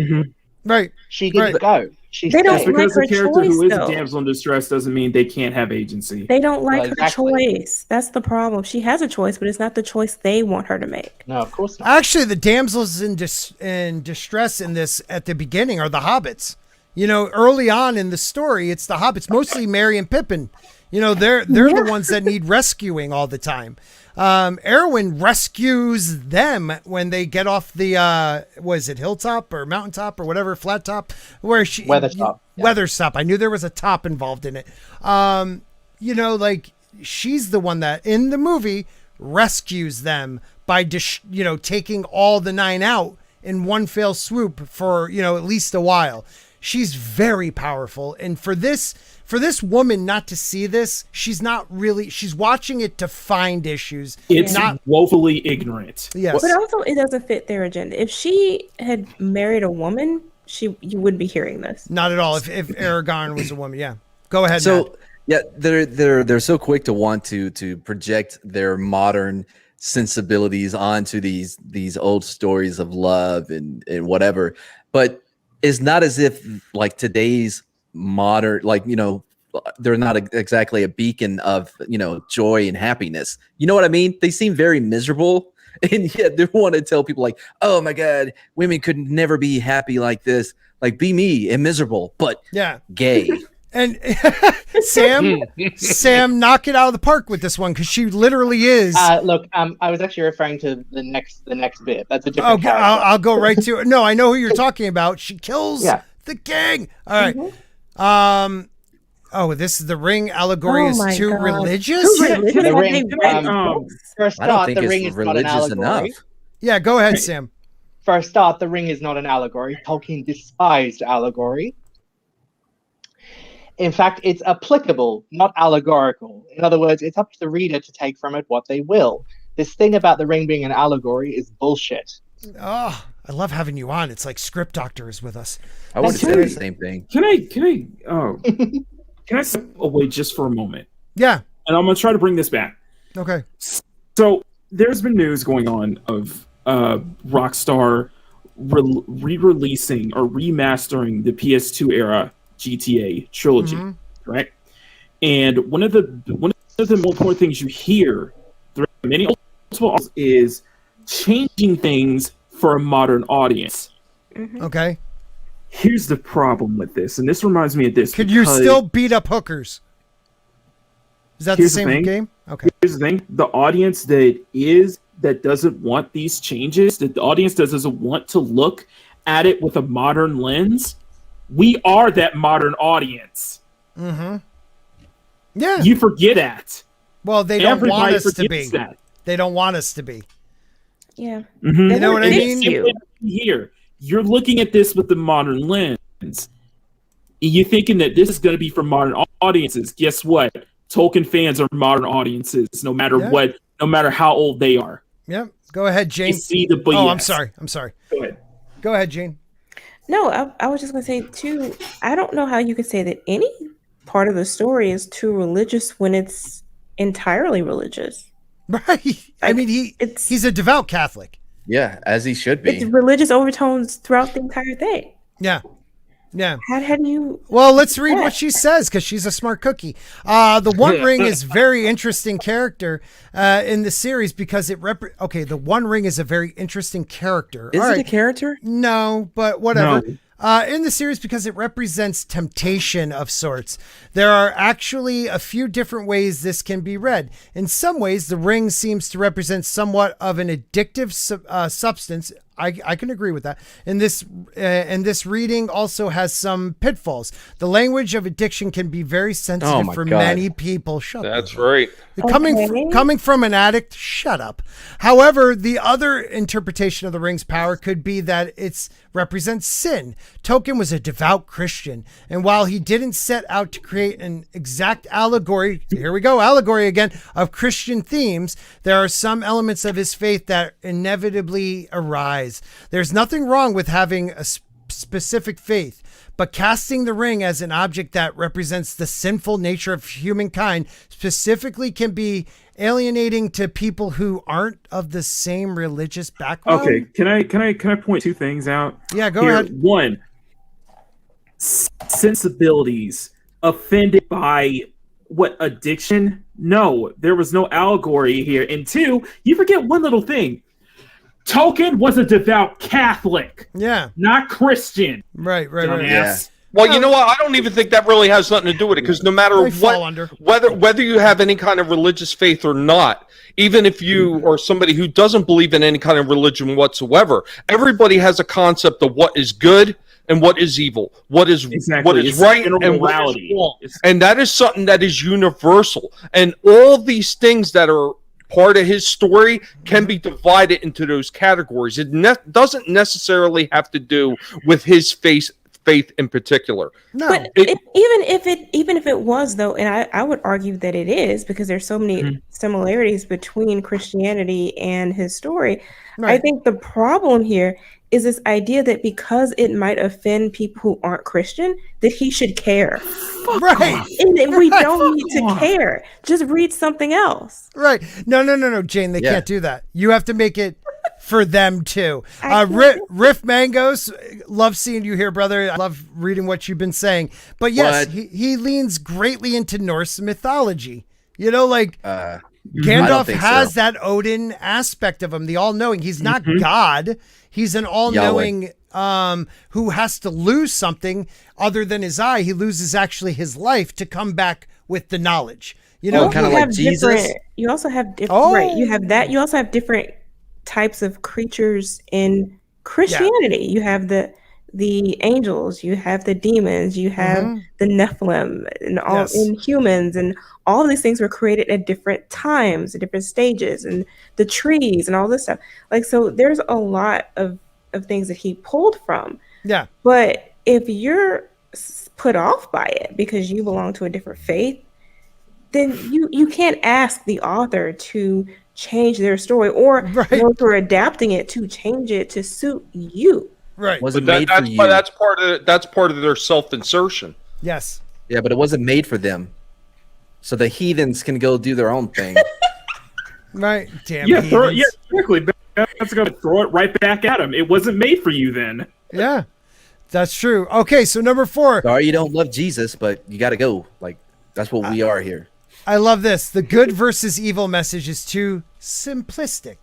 Right. She didn't go. She They don't stayed. Because like the her character who choice, is though. a damsel in distress doesn't mean they can't have agency. They don't like Well, exactly. her choice. That's the problem. She has a choice, but it's not the choice they want her to make. No, of course not. Actually, the damsels in distress in this at the beginning are the hobbits. You know, early on in the story, it's the hobbits, mostly Merry and Pippin. You know, they're the ones that need rescuing all the time. Erwin rescues them when they get off the was it hilltop or mountaintop or whatever, flat top, where she Weathertop. Weathertop. I knew there was a top involved in it. You know, like she's the one that in the movie rescues them by taking all the 9 out in one fell swoop for, at least a while. She's very powerful. And for this woman not to see this, she's watching it to find issues. It's not woefully ignorant. Yes. But also, it doesn't fit their agenda. If she had married a woman, you wouldn't be hearing this. Not at all. If Aragorn was a woman, yeah. Go ahead. So yeah, they're so quick to want to project their modern sensibilities onto these old stories of love and whatever, but it's not as if like today's modern, they're not exactly a beacon of joy and happiness. You know what I mean? They seem very miserable, and yet they want to tell people like, oh my god, women could never be happy like this, like be me and miserable but gay. And Sam, knock it out of the park with this one, because she literally is. Look, I was actually referring to the next bit. That's a different. Okay, I'll go right to it. No, I know who you're talking about. She kills the king. All right. Mm-hmm. This is the ring allegory is too religious. The ring. For a I don't start, think the ring it's is not an religious allegory. enough. Yeah, go ahead, Sam. For a start, the ring is not an allegory. Tolkien despised allegory. In fact, it's applicable, not allegorical. In other words, it's up to the reader to take from it what they will. This thing about the ring being an allegory is bullshit. Oh, I love having you on. It's like Script Doctor is with us. I would have said the same thing. Can I step away just for a moment? Yeah. And I'm going to try to bring this back. Okay. So there's been news going on of Rockstar re-releasing or remastering the PS2 era GTA trilogy, right? And one of the more important things you hear throughout many multiple is changing things for a modern audience. Okay. Here's the problem with this, and this reminds me of this. Could you still beat up hookers? Is that the same game? Okay. Here's the thing: the audience that doesn't want these changes, that the audience that doesn't want to look at it with a modern lens, we are that modern audience. Mm-hmm. Yeah. You forget that. Well, they don't want Everybody us to be. forgets that. They don't want us to be. Yeah. Mhm. You know what I mean? Here, you're looking at this with the modern lens. You're thinking that this is going to be for modern audiences. Guess what? Tolkien fans are modern audiences, no matter what, no matter how old they are. Yep. Go ahead, Jayne. They see the BS. Oh, I'm sorry. Go ahead. Go ahead, Jayne. No, I was just going to say, too, I don't know how you could say that any part of the story is too religious when it's entirely religious. Right. I mean, he's a devout Catholic. Yeah, as he should be. It's religious overtones throughout the entire thing. Yeah. Yeah. How do you... Well, let's read what she says, because she's a smart cookie. The One Ring is very interesting character in the series because it the One Ring is a very interesting character. Is it a character? No, but whatever. No. In the series because it represents temptation of sorts. There are actually a few different ways this can be read. In some ways, the ring seems to represent somewhat of an addictive substance. I can agree with that. And this reading also has some pitfalls. The language of addiction can be very sensitive for many people. That's right. Coming from an addict, shut up. However, the other interpretation of the ring's power could be that it represents sin. Tolkien was a devout Christian, and while he didn't set out to create an exact allegory, here we go, allegory again, of Christian themes, there are some elements of his faith that inevitably arise. There's nothing wrong with having a specific faith, but casting the ring as an object that represents the sinful nature of humankind specifically can be alienating to people who aren't of the same religious background. Okay, can I point two things out? Yeah, go ahead. One, sensibilities offended by what addiction? No, there was no allegory here. And two, you forget one little thing. Tolkien was a devout Catholic. Yeah. Not Christian. Right. Yeah. Well, you know what? I don't even think that really has nothing to do with it, because no matter whether you have any kind of religious faith or not, even if you are somebody who doesn't believe in any kind of religion whatsoever, everybody has a concept of what is good and what is evil, what is right and what is wrong. And that is something that is universal. And all these things that are part of his story can be divided into those categories. It doesn't necessarily have to do with his faith in particular. No, but even if it was, though, and I would argue that it is, because there's so many similarities between Christianity and his story. Right. I think the problem here is this idea that because it might offend people who aren't Christian, that he should care. Right. And we don't need to care. Just read something else. Right. No, Jayne, they can't do that. You have to make it for them too. Riff Mangos, love seeing you here, brother. I love reading what you've been saying. But yes, he leans greatly into Norse mythology. You know, like Gandalf has that Odin aspect of him, the all-knowing. He's not God. He's an all-knowing who has to lose something other than his eye. He loses actually his life to come back with the knowledge. You know, kind of like Jesus. You also have different. Right. You have that. You also have different types of creatures in Christianity. You have the angels, you have the demons, you have the Nephilim, and all in humans, and all of these things were created at different times, at different stages, and the trees and all this stuff. Like, so there's a lot of things that he pulled from. Yeah. But if you're put off by it because you belong to a different faith, then you can't ask the author to change their story, or those who are adapting it to change it to suit you. Right. Was it made for you? That's part of their self-insertion. Yes. Yeah, but it wasn't made for them. So the heathens can go do their own thing. Right. Damn. Yeah, exactly. That's going to throw it right back at him. It wasn't made for you then. Yeah. That's true. Okay, so number 4. Sorry you don't love Jesus, but you got to go. Like, that's what we are here. I love this. The good versus evil message is too simplistic.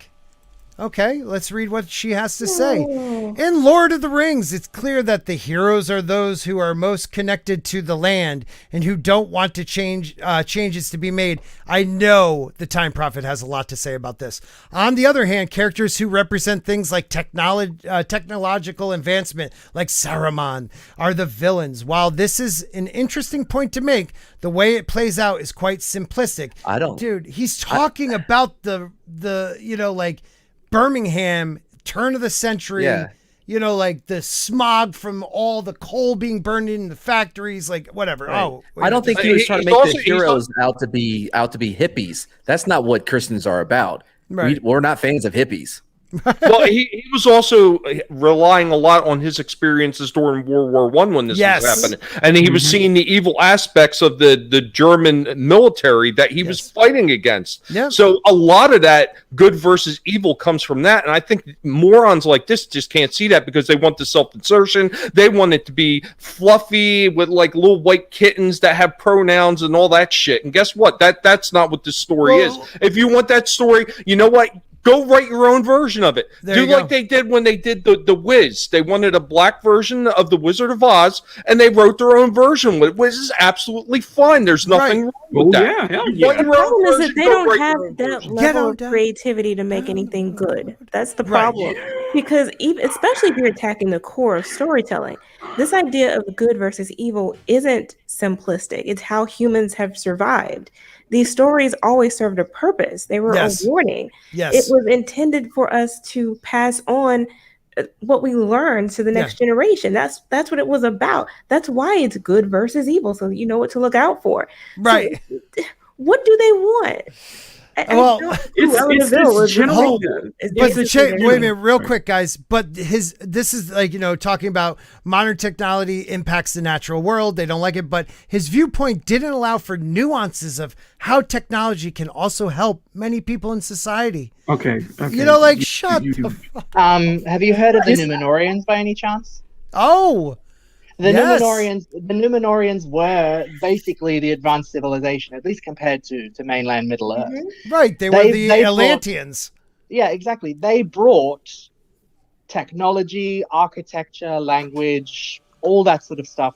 Okay, let's read what she has to say. In Lord of the Rings, it's clear that the heroes are those who are most connected to the land and who don't want to changes to be made. I know the Time Prophet has a lot to say about this. On the other hand, characters who represent things like technological advancement, like Saruman, are the villains. While this is an interesting point to make, the way it plays out is quite simplistic. Dude, he's talking about the like Birmingham, turn of the century, like the smog from all the coal being burned in the factories, like whatever. Right. Oh, I don't think he was trying to make the heroes out to be hippies. That's not what Christians are about. Right. We're not fans of hippies. Well, he was also relying a lot on his experiences during World War I when this was happening, and he was seeing the evil aspects of the German military that he was fighting against. Yeah. So a lot of that good versus evil comes from that, and I think morons like this just can't see that because they want the self-insertion. They want it to be fluffy with like little white kittens that have pronouns and all that shit. And guess what? That's not what this story is. If you want that story, you know what? Go write your own version of it. Do like they did when they did the Wiz. They wanted a black version of the Wizard of Oz, and they wrote their own version. Wiz is absolutely fine. There's nothing wrong with that. The problem is that they don't have that level of creativity to make anything good. That's the problem. Because especially if you're attacking the core of storytelling, this idea of good versus evil isn't simplistic. It's how humans have survived. These stories always served a purpose. They were a warning. Yes. It was intended for us to pass on what we learned to the next generation. That's what it was about. That's why it's good versus evil, so you know what to look out for. Right. So, what do they want? It's general. But wait a minute, real quick, guys. But this is like, talking about modern technology impacts the natural world. They don't like it, but his viewpoint didn't allow for nuances of how technology can also help many people in society. Okay. Shut the fuck. Have you heard of the Numenorians by any chance? Oh. The Numenorians were basically the advanced civilization, at least compared to mainland Middle Earth. Mm-hmm. Right, they were the Atlanteans. Yeah, exactly. They brought technology, architecture, language, all that sort of stuff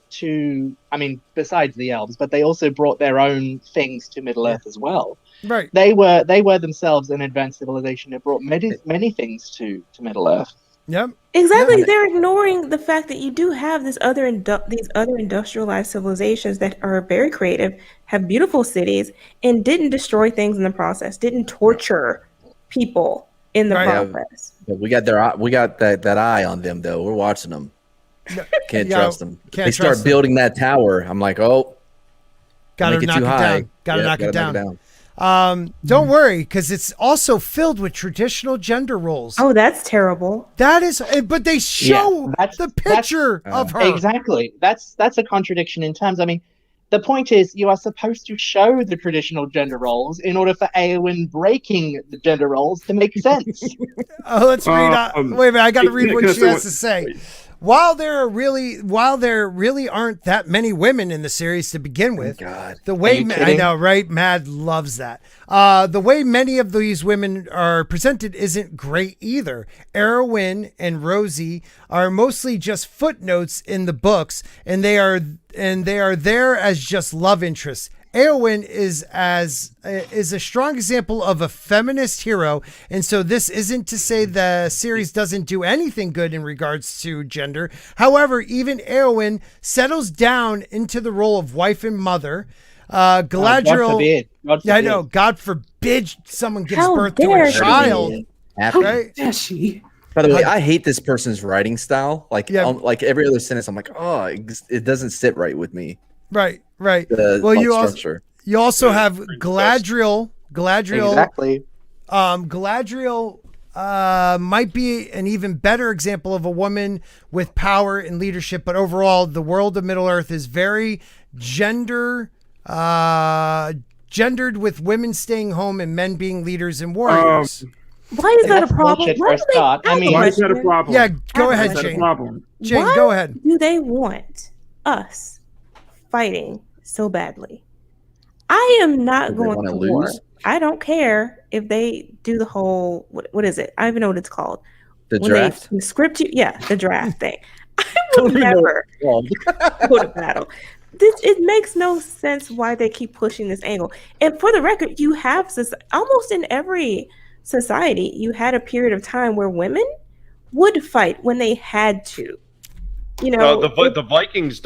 besides the elves, but they also brought their own things to Middle Earth as well. Right. They were themselves an advanced civilization that brought many things to Middle Earth. Yep. Exactly. They're ignoring the fact that you do have these other industrialized civilizations that are very creative, have beautiful cities, and didn't destroy things in the process, didn't torture people in the process. But we got that eye on them though. We're watching them. Can't trust them. They start building that tower. I'm like, gotta knock it down. Gotta knock it down. Don't worry, because it's also filled with traditional gender roles. Oh, that's terrible. That is, but they show the picture of her. Exactly. That's a contradiction in terms. I mean, the point is you are supposed to show the traditional gender roles in order for Eowyn breaking the gender roles to make sense. Let's read. Wait a minute, I got to read what she has to say. While there really aren't that many women in the series to begin with, the way I know, right? Mad loves that. The way many of these women are presented isn't great either. Eowyn and Rosie are mostly just footnotes in the books, and they are there as just love interests. Eowyn is a strong example of a feminist hero, and so this isn't to say the series doesn't do anything good in regards to gender. However, even Eowyn settles down into the role of wife and mother. Galadriel, God forbid. I know, God forbid someone gives birth to a child. Right? She. By the way, I hate this person's writing style. Like every other sentence, I'm like, it doesn't sit right with me. Right. You also have Galadriel. Exactly. Galadriel might be an even better example of a woman with power and leadership, but overall, the world of Middle Earth is very gendered, with women staying home and men being leaders and warriors. Why is that a problem? Why is that a problem? Yeah, go ahead, Jayne. Jayne, go ahead. Do they want us fighting so badly? I am not Do they going wanna to war. lose? I don't care if they do the whole what is it? I don't even know what it's called. The When draft? they script you, yeah, the draft thing. I will never go to battle. It makes no sense why they keep pushing this angle. And for the record, you have almost in every society, you had a period of time where women would fight when they had to. You know, the Vikings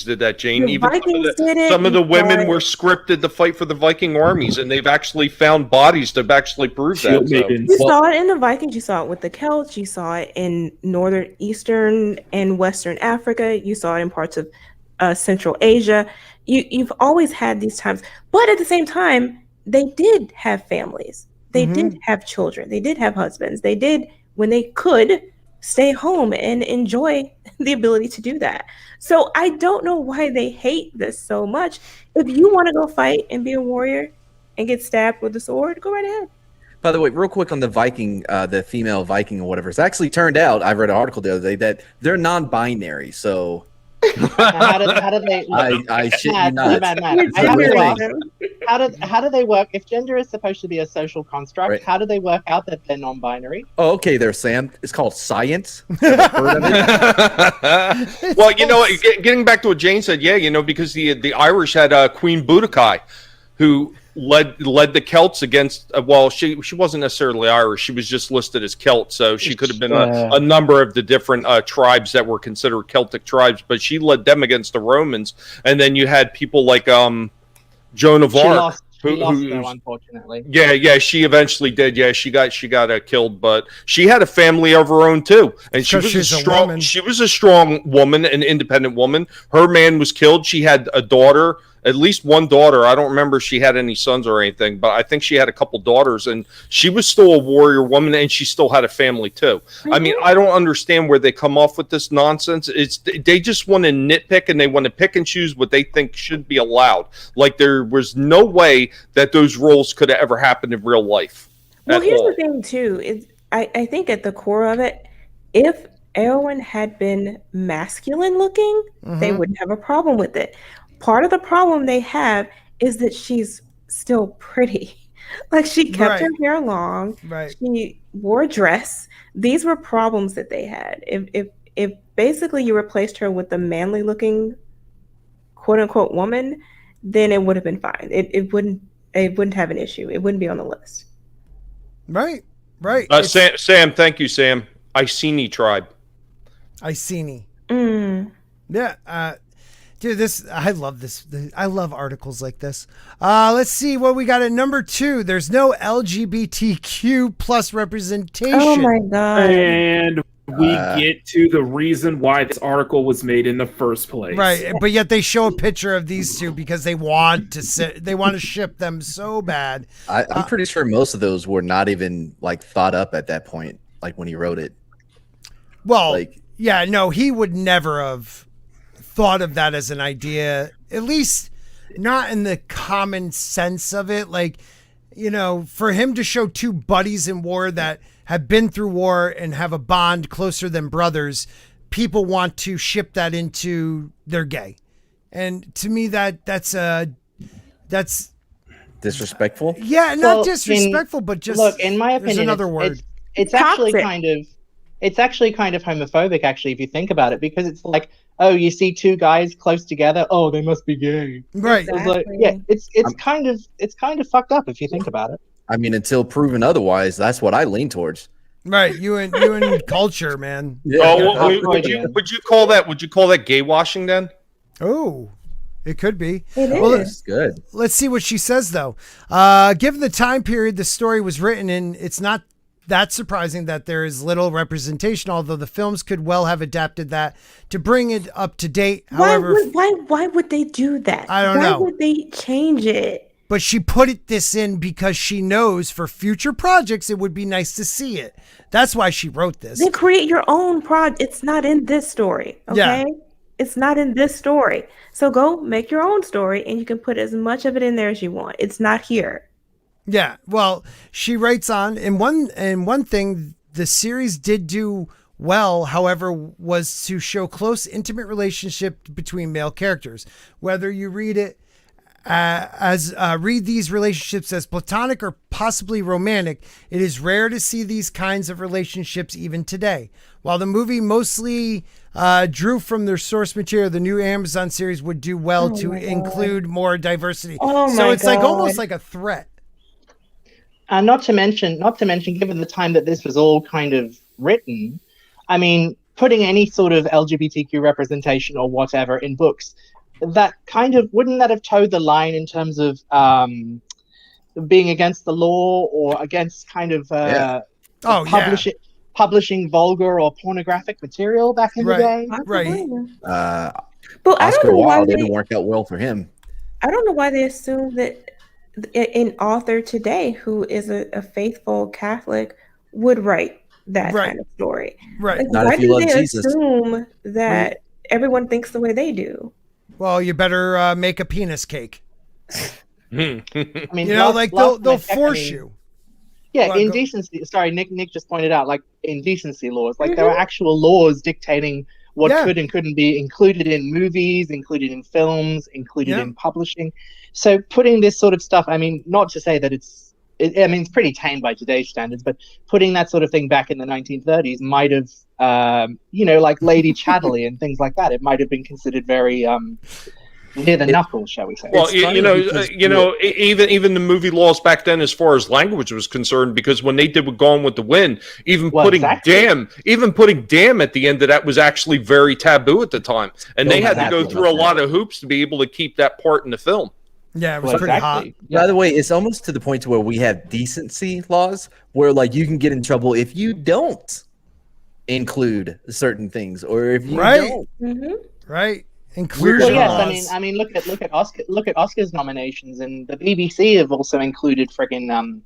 did that, Jayne. The Even Vikings did it. some of the You women saw were it. scripted to fight for the Viking armies, and they've actually found bodies to actually prove Shield that. So. maidens. You saw it in the Vikings. You saw it with the Celts. You saw it in northern, eastern, and western Africa. You saw it in parts of Central Asia. You've always had these times, but at the same time, they did have families. They did have children. They did have husbands. They did, when they could, stay home and enjoy the ability to do that. So I don't know why they hate this so much. If you want to go fight and be a warrior and get stabbed with a sword, go right ahead. By the way, real quick on the Viking, the female Viking or whatever, it's actually turned out, I read an article the other day, that they're non-binary, so... How do they? I shit you not. Mad. You're I have a gendering thing. them. How do they work? If gender is supposed to be a social construct, Right. how do they work out that they're non-binary? Oh, okay there, Sam. It's called science. Ever heard of it? Well, you know, getting back to what Jayne said, yeah, you know, because the Irish had Queen Boudica, who led the Celts against. Well, she wasn't necessarily Irish; she was just listed as Celt, so she could have been a number of the different tribes that were considered Celtic tribes. But she led them against the Romans, and then you had people like Joan of Arc. She lost though, unfortunately. Yeah, she eventually did. Yeah, she got killed, but she had a family of her own too, and she was she's a strong. woman. She was a strong woman, an independent woman. Her man was killed. She had a daughter, at least one daughter. I don't remember if she had any sons or anything, but I think she had a couple daughters, and she was still a warrior woman, and she still had a family too. I mean, I don't understand where they come off with this nonsense. They just want to nitpick, and they want to pick and choose what they think should be allowed. Like there was no way that those roles could have ever happened in real life. Well, at here's all. the thing too. Is I think at the core of it, if Eowyn had been masculine looking, they wouldn't have a problem with it. Part of the problem they have is that she's still pretty. Like she kept her hair long. Right. She wore a dress. These were problems that they had. If basically you replaced her with a manly looking quote unquote woman, then it would have been fine. It wouldn't have an issue. It wouldn't be on the list. Right. Right. Sam, thank you, Sam. Iceni tribe. Iceni. Mm. Yeah. Dude, I love this. I love articles like this. Let's see what we got at number 2. There's no LGBTQ plus representation. Oh my god. And we get to the reason why this article was made in the first place. Right, but yet they show a picture of these two because they want to ship them so bad. I'm pretty sure most of those were not even like thought up at that point, like when he wrote it. Well, Like- yeah, no, he would never have thought of that as an idea, at least not in the common sense of it. Like, you know, for him to show two buddies in war that have been through war and have a bond closer than brothers, people want to ship that into they're gay. And to me, that's Disrespectful. yeah, not disrespectful, but just look, in my there's opinion, another word. it's actually Toxic. it's actually kind of homophobic, actually, if you think about it, because it's like, oh, you see two guys close together, oh, they must be gay. Right. It's like, yeah, it's kind of fucked up if you think about it. I mean, until proven otherwise, that's what I lean towards. Right. You and culture, man. Would you call that gay washing then? Oh, it could be. It Well, is. It's good. Let's see what she says, though. Given the time period the story was written in, it's not that surprising that there is little representation, although the films could well have adapted that to bring it up to date. However, Why would they do that? I don't know. Why would they change it? but she put this in because she knows for future projects it would be nice to see it. That's why she wrote this. Then create your own project. It's not in this story, okay? Yeah. It's not in this story. So go make your own story, and you can put as much of it in there as you want. It's not here. Yeah, well, she writes on, and one thing the series did do well, however, was to show close, intimate relationship between male characters. Whether you read it read these relationships as platonic or possibly romantic. It is rare to see these kinds of relationships even today. While the movie mostly drew from their source material, the new Amazon series would do well to include more diversity. So it's like almost like a threat. And not to mention, given the time that this was all kind of written, I mean, putting any sort of LGBTQ representation or whatever in books, that kind of wouldn't that have towed the line in terms of being against the law or against kind of publishing vulgar or pornographic material back in the day? Right. But I don't know why Wilde didn't work out well for him. I don't know why they assume that an author today who is a faithful Catholic would write that kind of story. Right. Like, Not why if you do love they Jesus. assume that everyone thinks the way they do? Well, you better make a penis cake. I mean, You know, like they'll force you. Yeah, Well, indecency. Sorry, Nick just pointed out, like, indecency laws. Like, there are actual laws dictating what could and couldn't be included in movies, included in films, included in publishing. So putting this sort of stuff, I mean, not to say that it's pretty tame by today's standards, but putting that sort of thing back in the 1930s might have, like Lady Chatterley and things like that. It might have been considered very near the knuckles, shall we say? Well, even the movie laws back then, as far as language was concerned, because when they did with Gone with the Wind, even putting damn at the end of that was actually very taboo at the time, and they had to go through a lot of hoops to be able to keep that part in the film. Yeah, it was pretty hot. By the way, it's almost to the point to where we have decency laws where, like, you can get in trouble if you don't include certain things, or if you don't. Right. Inclusion laws. I mean, look at Oscars nominations, and the BBC have also included friggin'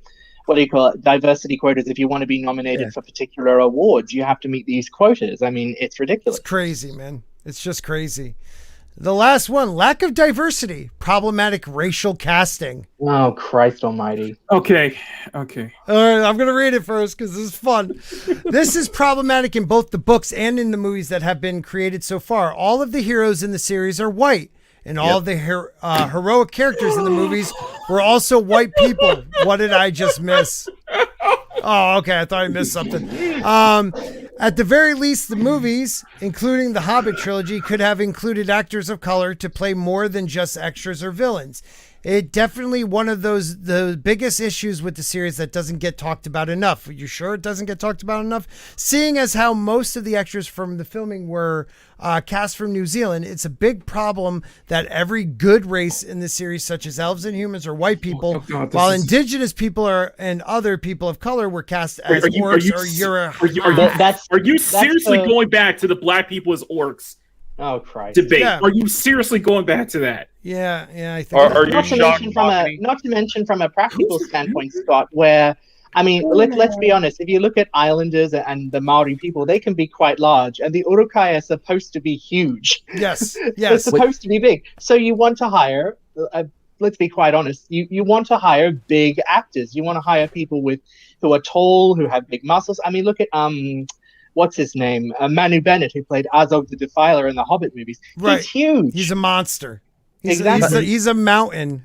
diversity quotas. If you want to be nominated for particular awards, you have to meet these quotas. I mean, it's ridiculous. It's crazy, man. It's just crazy. The last one, lack of diversity, problematic racial casting. Oh, Christ almighty. Okay. All right, I'm going to read it first because this is fun. This is problematic in both the books and in the movies that have been created so far. All of the heroes in the series are white, and all of the heroic characters in the movies were also white people. What did I just miss? Oh, okay. I thought I missed something. At the very least, the movies, including the Hobbit trilogy, could have included actors of color to play more than just extras or villains. It definitely one of the biggest issues with the series that doesn't get talked about enough. Are you sure it doesn't get talked about enough? Seeing as how most of the extras from the filming were cast from New Zealand, it's a big problem that every good race in the series, such as elves and humans, are white people, while indigenous people and other people of color were cast as orcs or Europeans. Are you seriously going back to the black people as orcs? Oh, Christ. Debate. Yeah. Are you seriously going back to that? Yeah, I think. Not to mention from a practical standpoint, Scott, where, I mean, let's be honest. If you look at Islanders and the Maori people, they can be quite large, and the Urukai are supposed to be huge. Yes. They're supposed to be big. So you want to hire, let's be quite honest, you want to hire big actors. You want to hire people who are tall, who have big muscles. I mean, look at what's his name? Manu Bennett, who played Azog the Defiler in the Hobbit movies. Right. He's huge. He's a monster. Exactly. He's a mountain.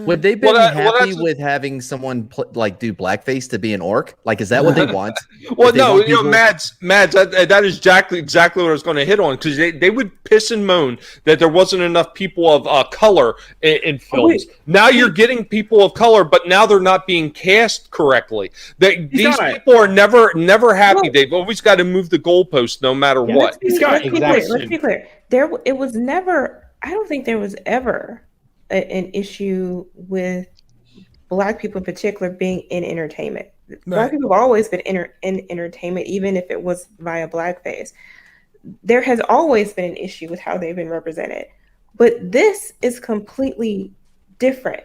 Would they be happy with having someone do blackface to be an orc? Like, is that what they want? Mads, that is exactly what I was going to hit on, because they would piss and moan that there wasn't enough people of color in films. Now you're getting people of color, but now they're not being cast correctly. These people are never happy. They've always got to move the goalpost no matter what. Let's be clear. It was never. I don't think there was ever an issue with Black people in particular being in entertainment. Right. Black people have always been in entertainment, even if it was via blackface. There has always been an issue with how they've been represented. But this is completely different.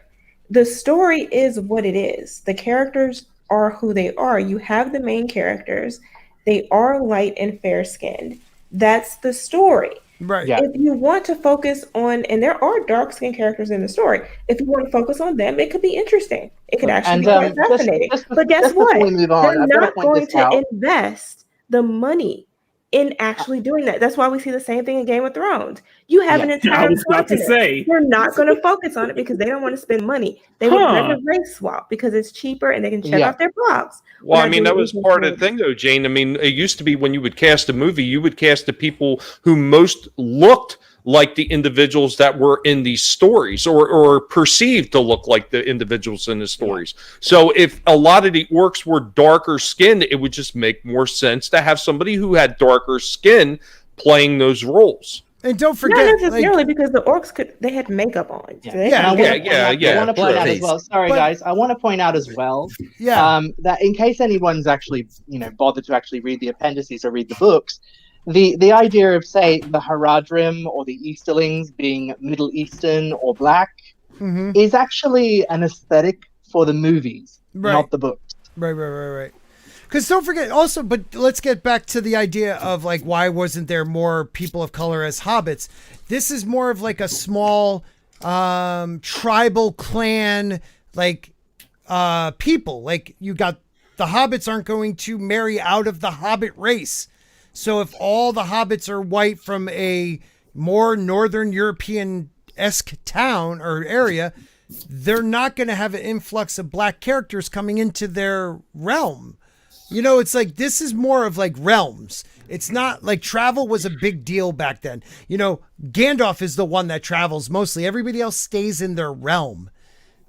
The story is what it is. The characters are who they are. You have the main characters. They are light and fair-skinned. That's the story. Right. Yeah. If you want to focus on, and there are dark-skinned characters in the story, if you want to focus on them, it could be interesting. It could actually be quite fascinating. But guess what? They're not going to invest the money in actually doing that. That's why we see the same thing in Game of Thrones. You have an entire I was about to continent. say. They're not going to focus on it because they don't want to spend money. They would rather race swap because it's cheaper and they can check off their blocks. Well, I mean, that was part of the thing, though, Jayne. I mean, it used to be when you would cast a movie, you would cast the people who most looked like the individuals that were in these stories or perceived to look like the individuals in the stories. So if a lot of the orcs were darker skinned, it would just make more sense to have somebody who had darker skin playing those roles. And don't forget, not necessarily because the orcs they had makeup on. I want to point out as well. Sorry, guys. I want to point out as well. That in case anyone's actually, bothered to actually read the appendices or read the books, the idea of, say, the Haradrim or the Easterlings being Middle Eastern or black is actually an aesthetic for the movies, not the books. Right. Because don't forget also, but let's get back to the idea of like, why wasn't there more people of color as hobbits? This is more of like a small tribal clan, like people. Like you got the hobbits aren't going to marry out of the hobbit race. So if all the hobbits are white from a more Northern European-esque town or area, they're not going to have an influx of black characters coming into their realm. It's like, this is more of like realms. It's not like travel was a big deal back then. Gandalf is the one that travels mostly. Everybody else stays in their realm.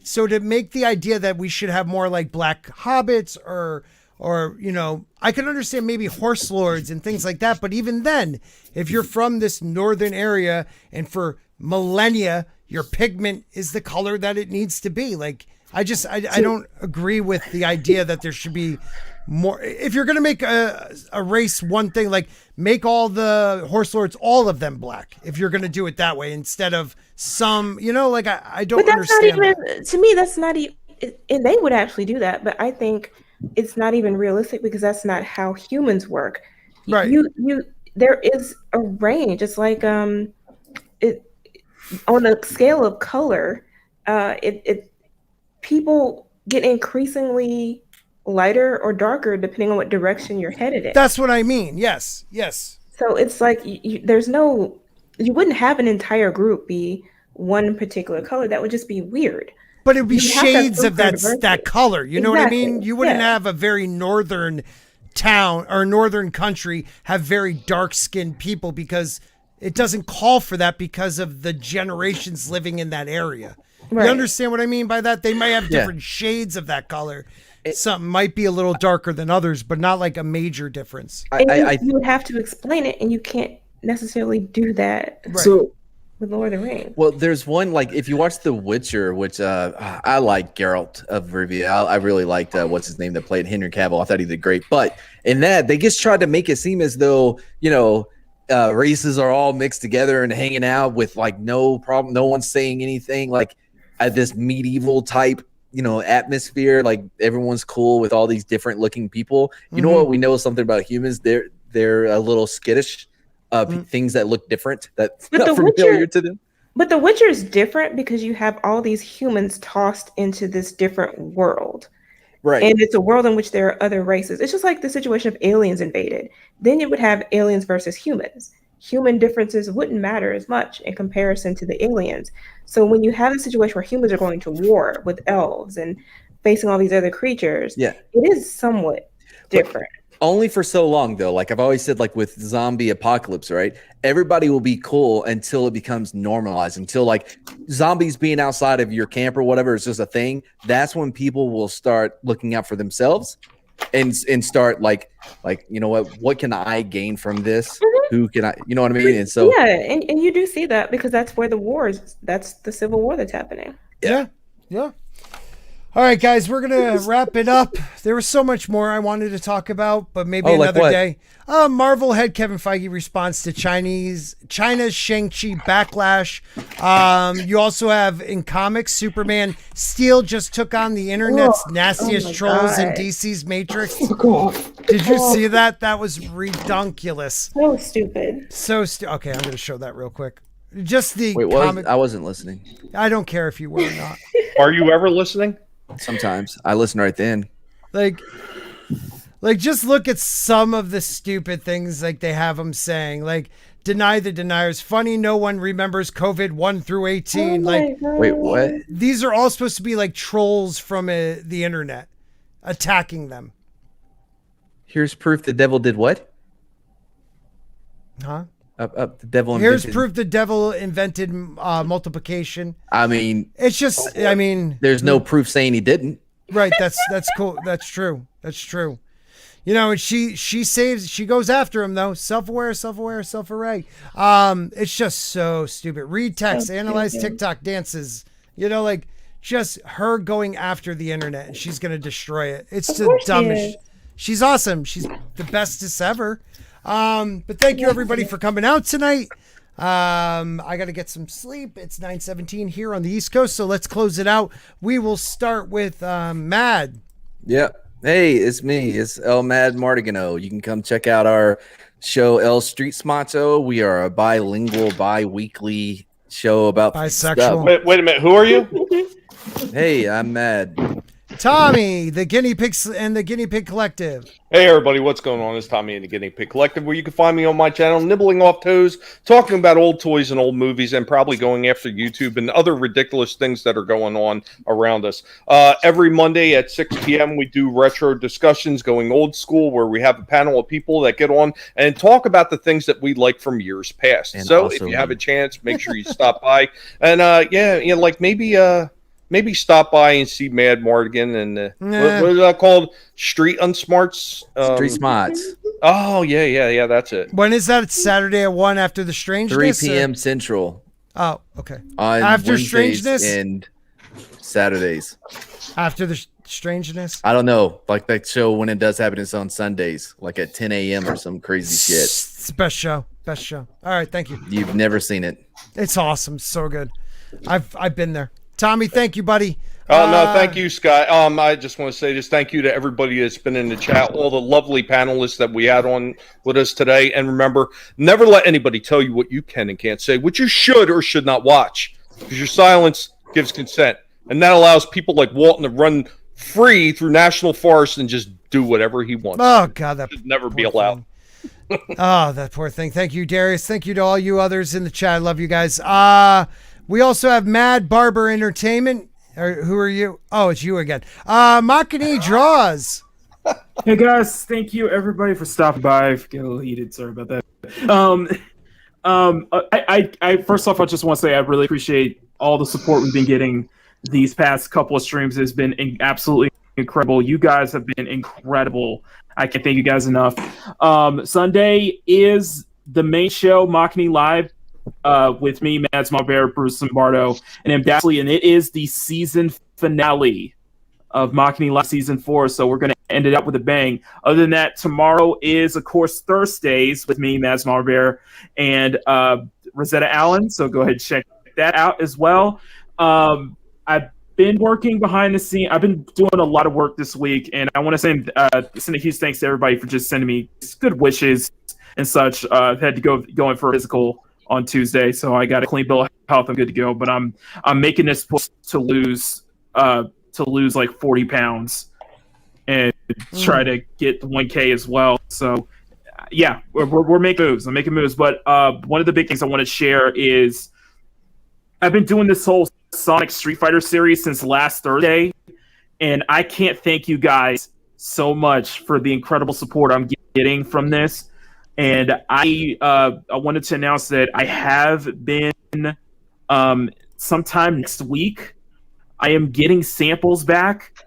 So to make the idea that we should have more like black hobbits or I can understand maybe horse lords and things like that. But even then, if you're from this northern area and for millennia, your pigment is the color that it needs to be. Like, I don't agree with the idea that there should be more. If you're going to make a race one thing, like make all the horse lords, all of them black, if you're going to do it that way, instead of some, like I don't understand. Not even, to me, that's not even, and they would actually do that, but I think it's not even realistic because that's not how humans work. Right. There is a range. It's like on a scale of color, people get increasingly lighter or darker depending on what direction you're headed in. That's what I mean. Yes. So it's like you wouldn't have an entire group be one particular color. That would just be weird. But it would be shades of that color. You know what I mean? You wouldn't have a very northern town or northern country have very dark-skinned people because it doesn't call for that because of the generations living in that area. Right. You understand what I mean by that? They might have different shades of that color. Something might be a little darker than others, but not like a major difference. You would have to explain it, and you can't necessarily do that. Right. So with Lord of the Rings. Well, there's one, like, if you watch The Witcher, which I like Geralt of Rivia. I really liked, what's his name, that played Henry Cavill. I thought he did great. But in that, they just tried to make it seem as though, races are all mixed together and hanging out with, like, no problem. No one's saying anything. Like, this medieval type, atmosphere. Like, everyone's cool with all these different looking people. You know what? We know something about humans. They're a little skittish. Things that look different, that's not familiar to them. But The Witcher is different because you have all these humans tossed into this different world. Right. And it's a world in which there are other races. It's just like the situation of aliens invaded. Then you would have aliens versus humans. Human differences wouldn't matter as much in comparison to the aliens. So when you have a situation where humans are going to war with elves and facing all these other creatures, it is somewhat different. Only for so long, though. Like I've always said, like with zombie apocalypse, right? Everybody will be cool until it becomes normalized, until like zombies being outside of your camp or whatever is just a thing. That's when people will start looking out for themselves and start like, you know what can I gain from this? Who can I, you know what I mean? And so, and you do see that because that's where the war is. That's the civil war that's happening. Yeah. All right, guys, we're going to wrap it up. There was so much more I wanted to talk about, but maybe another day. Marvel head Kevin Feige response to China's Shang-Chi backlash. You also have in comics, Superman Steel just took on the internet's nastiest trolls in DC's Matrix. Did you see that? That was redunculous. So stupid. Okay, I'm going to show that real quick. Just the comic. I wasn't listening. I don't care if you were or not. Are you ever listening? Sometimes I listen right then. Like Like, just look at some of the stupid things like they have them saying. Like, deny the deniers. Funny, no one remembers COVID 1 through 18. Like, Wait, what? these are all supposed to be like trolls from the internet attacking them. Here's proof the devil did what? Huh? Up. The devil Here's invented. proof the devil invented multiplication. I mean, It's just, I mean, there's no proof saying he didn't. right. That's cool. That's true. That's true. You know, and she goes after him though. Self-aware, self-array. It's just so stupid. Read text, analyze TikTok dances. You know, like just her going after the internet and she's gonna destroy it. It's the dumbest. She's awesome. She's the bestest ever. But thank you everybody for coming out tonight. I got to get some sleep. It's 9:17 here on the East Coast, so let's close it out. We will start with Mad. Yeah. Hey, it's me. It's El Mad Martigano. You can come check out our show El Street Smacho. We are a bilingual, bi-weekly show about Bisexual. stuff. Wait a minute. Who are you? Hey, I'm Mad. Tommy, the Guinea Pigs and the Guinea Pig Collective. Hey everybody, what's going on? It's Tommy and the Guinea Pig Collective, where you can find me on my channel, nibbling off toes, talking about old toys and old movies, and probably going after YouTube and other ridiculous things that are going on around us. Every Monday at 6 p.m. we do retro discussions, going old school, where we have a panel of people that get on and talk about the things that we like from years past. And so also if you have a chance, make sure you stop by. And like maybe stop by and see Mad Martigan and what is that called? Street Unsmarts? Street Smarts. Oh, yeah, that's it. When is that? It's Saturday at 1 after the Strangeness? 3 p.m. Central. Oh, okay. On After Wednesdays Strangeness? and Saturdays. After the Strangeness? I don't know. Like that show, when it does happen, it's on Sundays, like at 10 a.m. or some crazy shit. It's the best show. Best show. All right, thank you. You've never seen it. It's awesome. So good. I've been there. Tommy, thank you, buddy. No, thank you, Scott. I just want to say just thank you to everybody that's been in the chat, all the lovely panelists that we had on with us today. And remember, never let anybody tell you what you can and can't say, what you should or should not watch, because your silence gives consent. And that allows people like Walton to run free through national forests and just do whatever he wants. Oh, God, that should never be allowed. Oh, that poor thing. Thank you, Darius. Thank you to all you others in the chat. I love you guys. We also have MadBarber Entertainment. Who are you? Oh, it's you again. Makani Draws. Hey guys, thank you everybody for stopping by. I get a little heated, sorry about that. I first off, I just want to say I really appreciate all the support we've been getting these past couple of streams. It's been absolutely incredible. You guys have been incredible. I can't thank you guys enough. Sunday is the main show, Makani Live. With me, MadBarber, Bruce Lombardo, and Dasley, and it is the season finale of Makani Live Season 4, so we're going to end it up with a bang. Other than that, tomorrow is, of course, Thursdays with me, MadBarber, and Rosetta Allen, so go ahead and check that out as well. I've been working behind the scene. I've been doing a lot of work this week, and I want to send a huge thanks to everybody for just sending me good wishes and such. I've had to go in for a physical on Tuesday, so I got a clean bill of health. I'm good to go, but I'm making this push to lose like 40 pounds and try to get the 1K as well. So yeah, we're making moves. I'm making moves, but one of the big things I want to share is I've been doing this whole Sonic Street Fighter series since last Thursday, and I can't thank you guys so much for the incredible support I'm getting from this. And I wanted to announce that I have been, sometime next week, I am getting samples back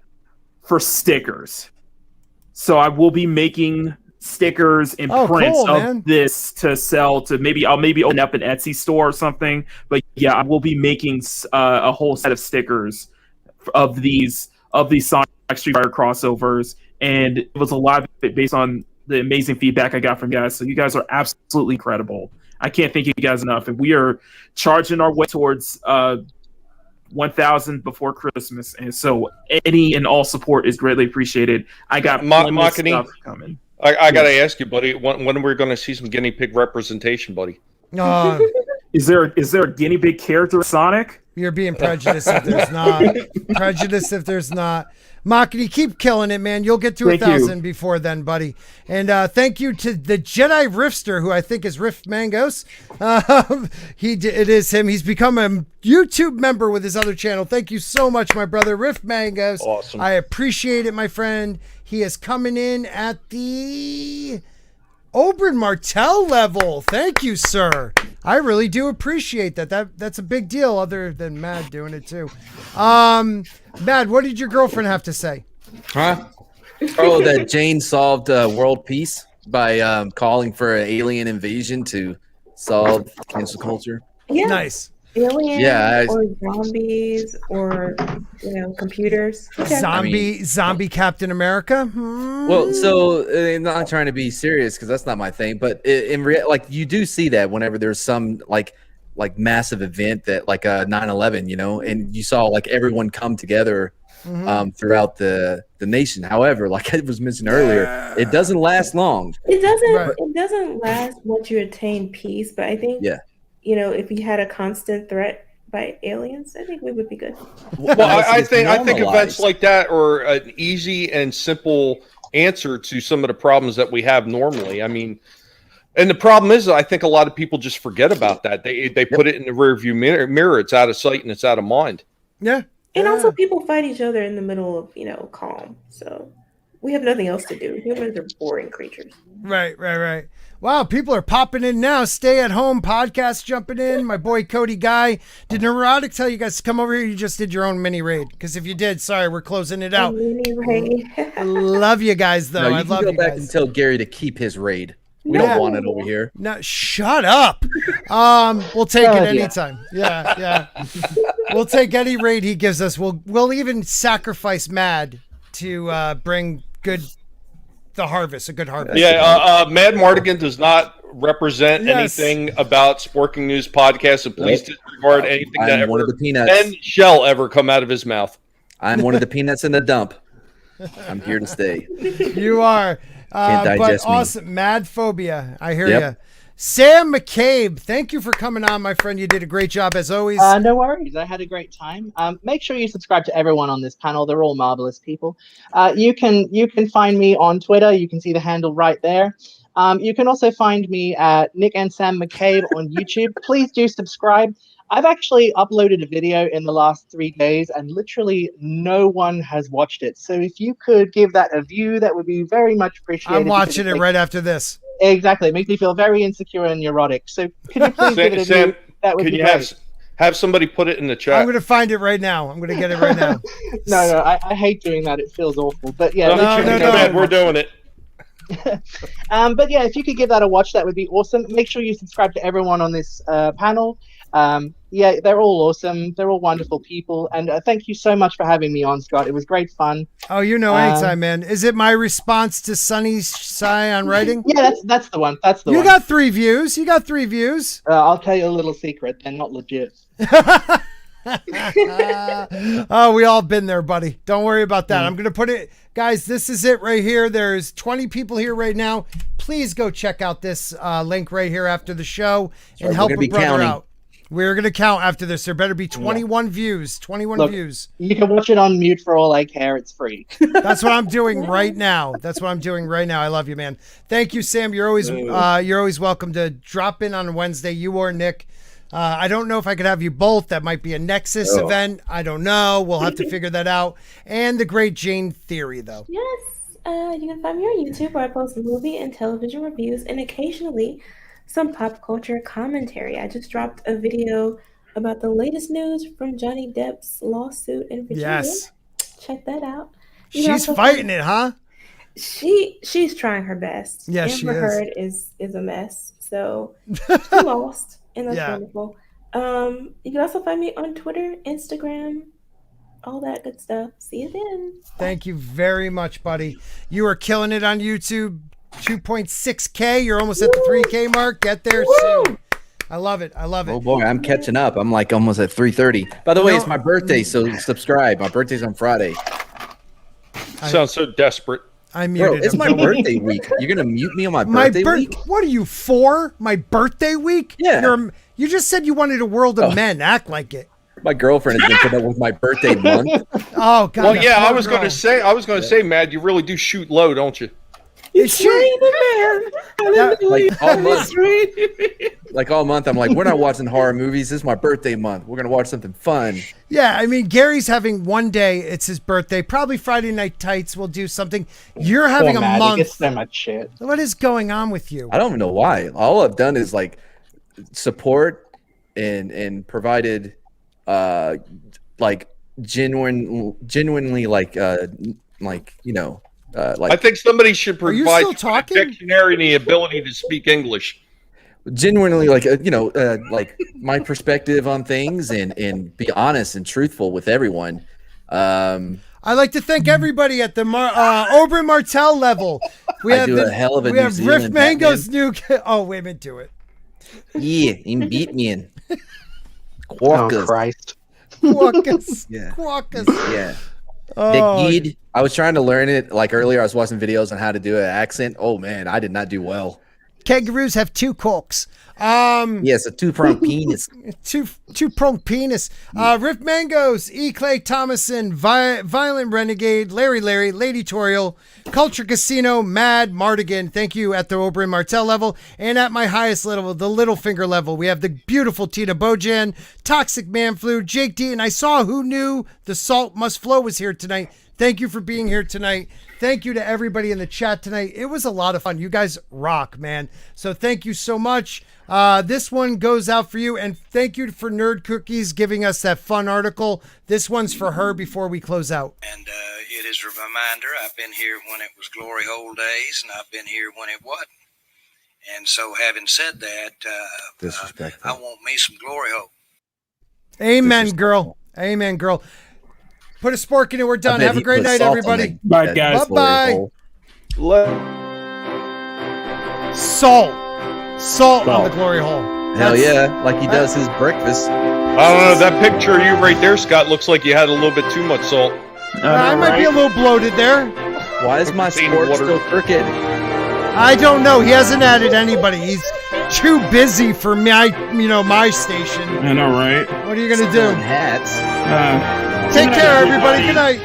for stickers. So I will be making stickers and prints of this to sell to I'll open up an Etsy store or something. But yeah, I will be making a whole set of stickers of these Sonic Street Fighter crossovers. And it was a lot of it based on the amazing feedback I got from you guys. So you guys are absolutely incredible. I can't thank you guys enough. And we are charging our way towards 1,000 before Christmas. And so any and all support is greatly appreciated. I got plenty of stuff coming. I got to ask you, buddy, when we're going to see some guinea pig representation, buddy? Is there a guinea pig character Sonic? You're being prejudiced if there's not. Prejudiced if there's not. Machini, keep killing it, man. You'll get to 1,000 before then, buddy. And thank you to the Jedi Riffster, who I think is Riff Mangos. It is him. He's become a YouTube member with his other channel. Thank you so much, my brother, Riff Mangos. Awesome. I appreciate it, my friend. He is coming in at the Oberyn Martell level. Thank you, sir. I really do appreciate that. That's a big deal, other than Mad doing it too. Mad, what did your girlfriend have to say? Huh? Oh, that Jayne solved world peace by calling for an alien invasion to solve cancel culture. Yeah. Nice. Aliens or zombies or computers. Okay. Zombie Captain America. Well, so I'm not trying to be serious because that's not my thing, but in like you do see that whenever there's some like massive event that like a 9/11, and you saw like everyone come together throughout the nation. However, like I was mentioned earlier, it doesn't last long. It doesn't. Right. It doesn't last once you attain peace. But I think if you had a constant threat by aliens, I think we would be good. Well, I think events like that are an easy and simple answer to some of the problems that we have normally. I mean, and the problem is, I think a lot of people just forget about that. They put it in the rearview mirror. It's out of sight and it's out of mind. Yeah. And also people fight each other in the middle of, calm. So we have nothing else to do. Humans are boring creatures. Right. Wow, people are popping in now. Stay at home podcast jumping in. My boy Cody Guy. Did Neurotic tell you guys to come over here? You just did your own mini raid. Because if you did, sorry, we're closing it out. Mini raid. Love you guys, though. No, I love you guys. Go back and tell Gary to keep his raid. We don't want it over here. No, shut up. We'll take it anytime. Yeah. We'll take any raid he gives us. We'll even sacrifice Mad to bring a good harvest. Yeah, Mad Martigan does not represent anything about Sporking News podcast, so please disregard anything that one of the peanuts and shall ever come out of his mouth. I'm one of the peanuts in the dump. I'm here to stay. You are. Can't digest but awesome. Mad phobia. I hear you. Sam McCabe, thank you for coming on, my friend. You did a great job as always. No worries. I had a great time. Make sure you subscribe to everyone on this panel. They're all marvelous people. You can find me on Twitter. You can see the handle right there. You can also find me at Nick and Sam McCabe on YouTube. Please do subscribe. I've actually uploaded a video in the last 3 days and literally no one has watched it. So if you could give that a view, that would be very much appreciated. I'm watching it right after this. Exactly. It makes me feel very insecure and neurotic. So could you please give it a view? That would be great. Have somebody put it in the chat? I'm going to find it right now. I'm going to get it right now. No, I hate doing that. It feels awful. But yeah. No, we're doing it. But yeah, if you could give that a watch, that would be awesome. Make sure you subscribe to everyone on this panel. Yeah, they're all awesome. They're all wonderful people. And thank you so much for having me on, Scott. It was great fun. Oh, anytime, man. Is it my response to Sunny's sigh on writing? Yeah, that's the one. That's the one. You got 3 views. I'll tell you a little secret. They're not legit. Oh, we all been there, buddy. Don't worry about that. I'm going to put it, guys, this is it right here. There's 20 people here right now. Please go check out this link right here after the show and help a brother out. We're going to count after this. There better be 21 views. 21 views. You can watch it on mute for all I care. It's free. That's what I'm doing right now. I love you, man. Thank you, Sam. You're always welcome to drop in on Wednesday, you or Nick. I don't know if I could have you both. That might be a Nexus event. I don't know. We'll have to figure that out. And the great Jayne Theory, though. Yes. You can find me on YouTube where I post movie and television reviews and occasionally some pop culture commentary. I just dropped a video about the latest news from Johnny Depp's lawsuit in Virginia. Yes. Check that out. She's fighting it, huh? She's trying her best. Yeah, she is. Amber Heard is a mess. So she lost, and that's wonderful. You can also find me on Twitter, Instagram, all that good stuff. See you then. Thank you very much, buddy. You are killing it on YouTube. 2.6K. You're almost at the 3K mark. Get there soon. I love it. Oh boy, I'm catching up. I'm like almost at 3:30. By the way, it's my birthday, so subscribe. My birthday's on Friday. Sounds so desperate. I muted him. It's my birthday week. You're gonna mute me on my birthday week? What are you for? My birthday week? Yeah. You just said you wanted a world of men. Act like it. My girlfriend has been putting up with my birthday month. Oh God. Well, yeah, I poor was going girl. to say, Mad, you really do shoot low, don't you? It's Like all month, all month, I'm like, we're not watching horror movies. This is my birthday month. We're gonna watch something fun. Yeah, I mean, Gary's having one day. It's his birthday. Probably Friday Night Tights. We'll do something. You're having a He month. gets so much shit. What is going on with you? I don't even know why. All I've done is like support and provided like genuinely like you know. I think somebody should Are you provide still you with a talking? dictionary and the ability to speak English. Genuinely like like my perspective on things and be honest and truthful with everyone. I'd like to thank everybody at the Oberyn Martell level. We I have do a hell of a we New have Riff Zealand Mangos new. Oh, wait a minute, do it. Yeah, in beat me in. Oh Quarkers. Christ! Quokkas. Yeah. Quokkas. Yeah. Oh, The kid, I was trying to learn it like earlier. I was watching videos on how to do an accent. Oh man, I did not do well. kangaroos have two corks. Yes, a two-pronged penis. Two-pronged penis. Riff Mangos, E. Clay Thomason, Violent Renegade, Larry, Lady Tauriel, Culture Casino, Mad, Martigan. Thank you at the Oberyn Martell level. And at my highest level, the Little Finger level, we have the beautiful Tina Bojan, Toxic Man Flu, Jake D. And I saw Who Knew the Salt Must Flow was here tonight. Thank you for being here tonight. Thank you to everybody in the chat tonight. It was a lot of fun. You guys rock, man. So thank you so much. This one goes out for you. And thank you for Nerd Cookies giving us that fun article. This one's for her before we close out. And it is a reminder, I've been here when it was glory hole days, and I've been here when it wasn't. And so having said that, Disrespectful. I want me some glory hole. Amen, girl. Amen, girl. Put a spork in it. We're done. Have a great night, everybody. Bye, guys. Bye-bye. Salt on the glory hole. Hell yeah, like he does his breakfast. I don't know. That picture of you right there, Scott, looks like you had a little bit too much salt. I might be a little bloated there. Why is my sport still crooked? I don't know. He hasn't added anybody. He's too busy for my station. I know, right? What are you gonna do? Hats. Take care, everybody. Good night.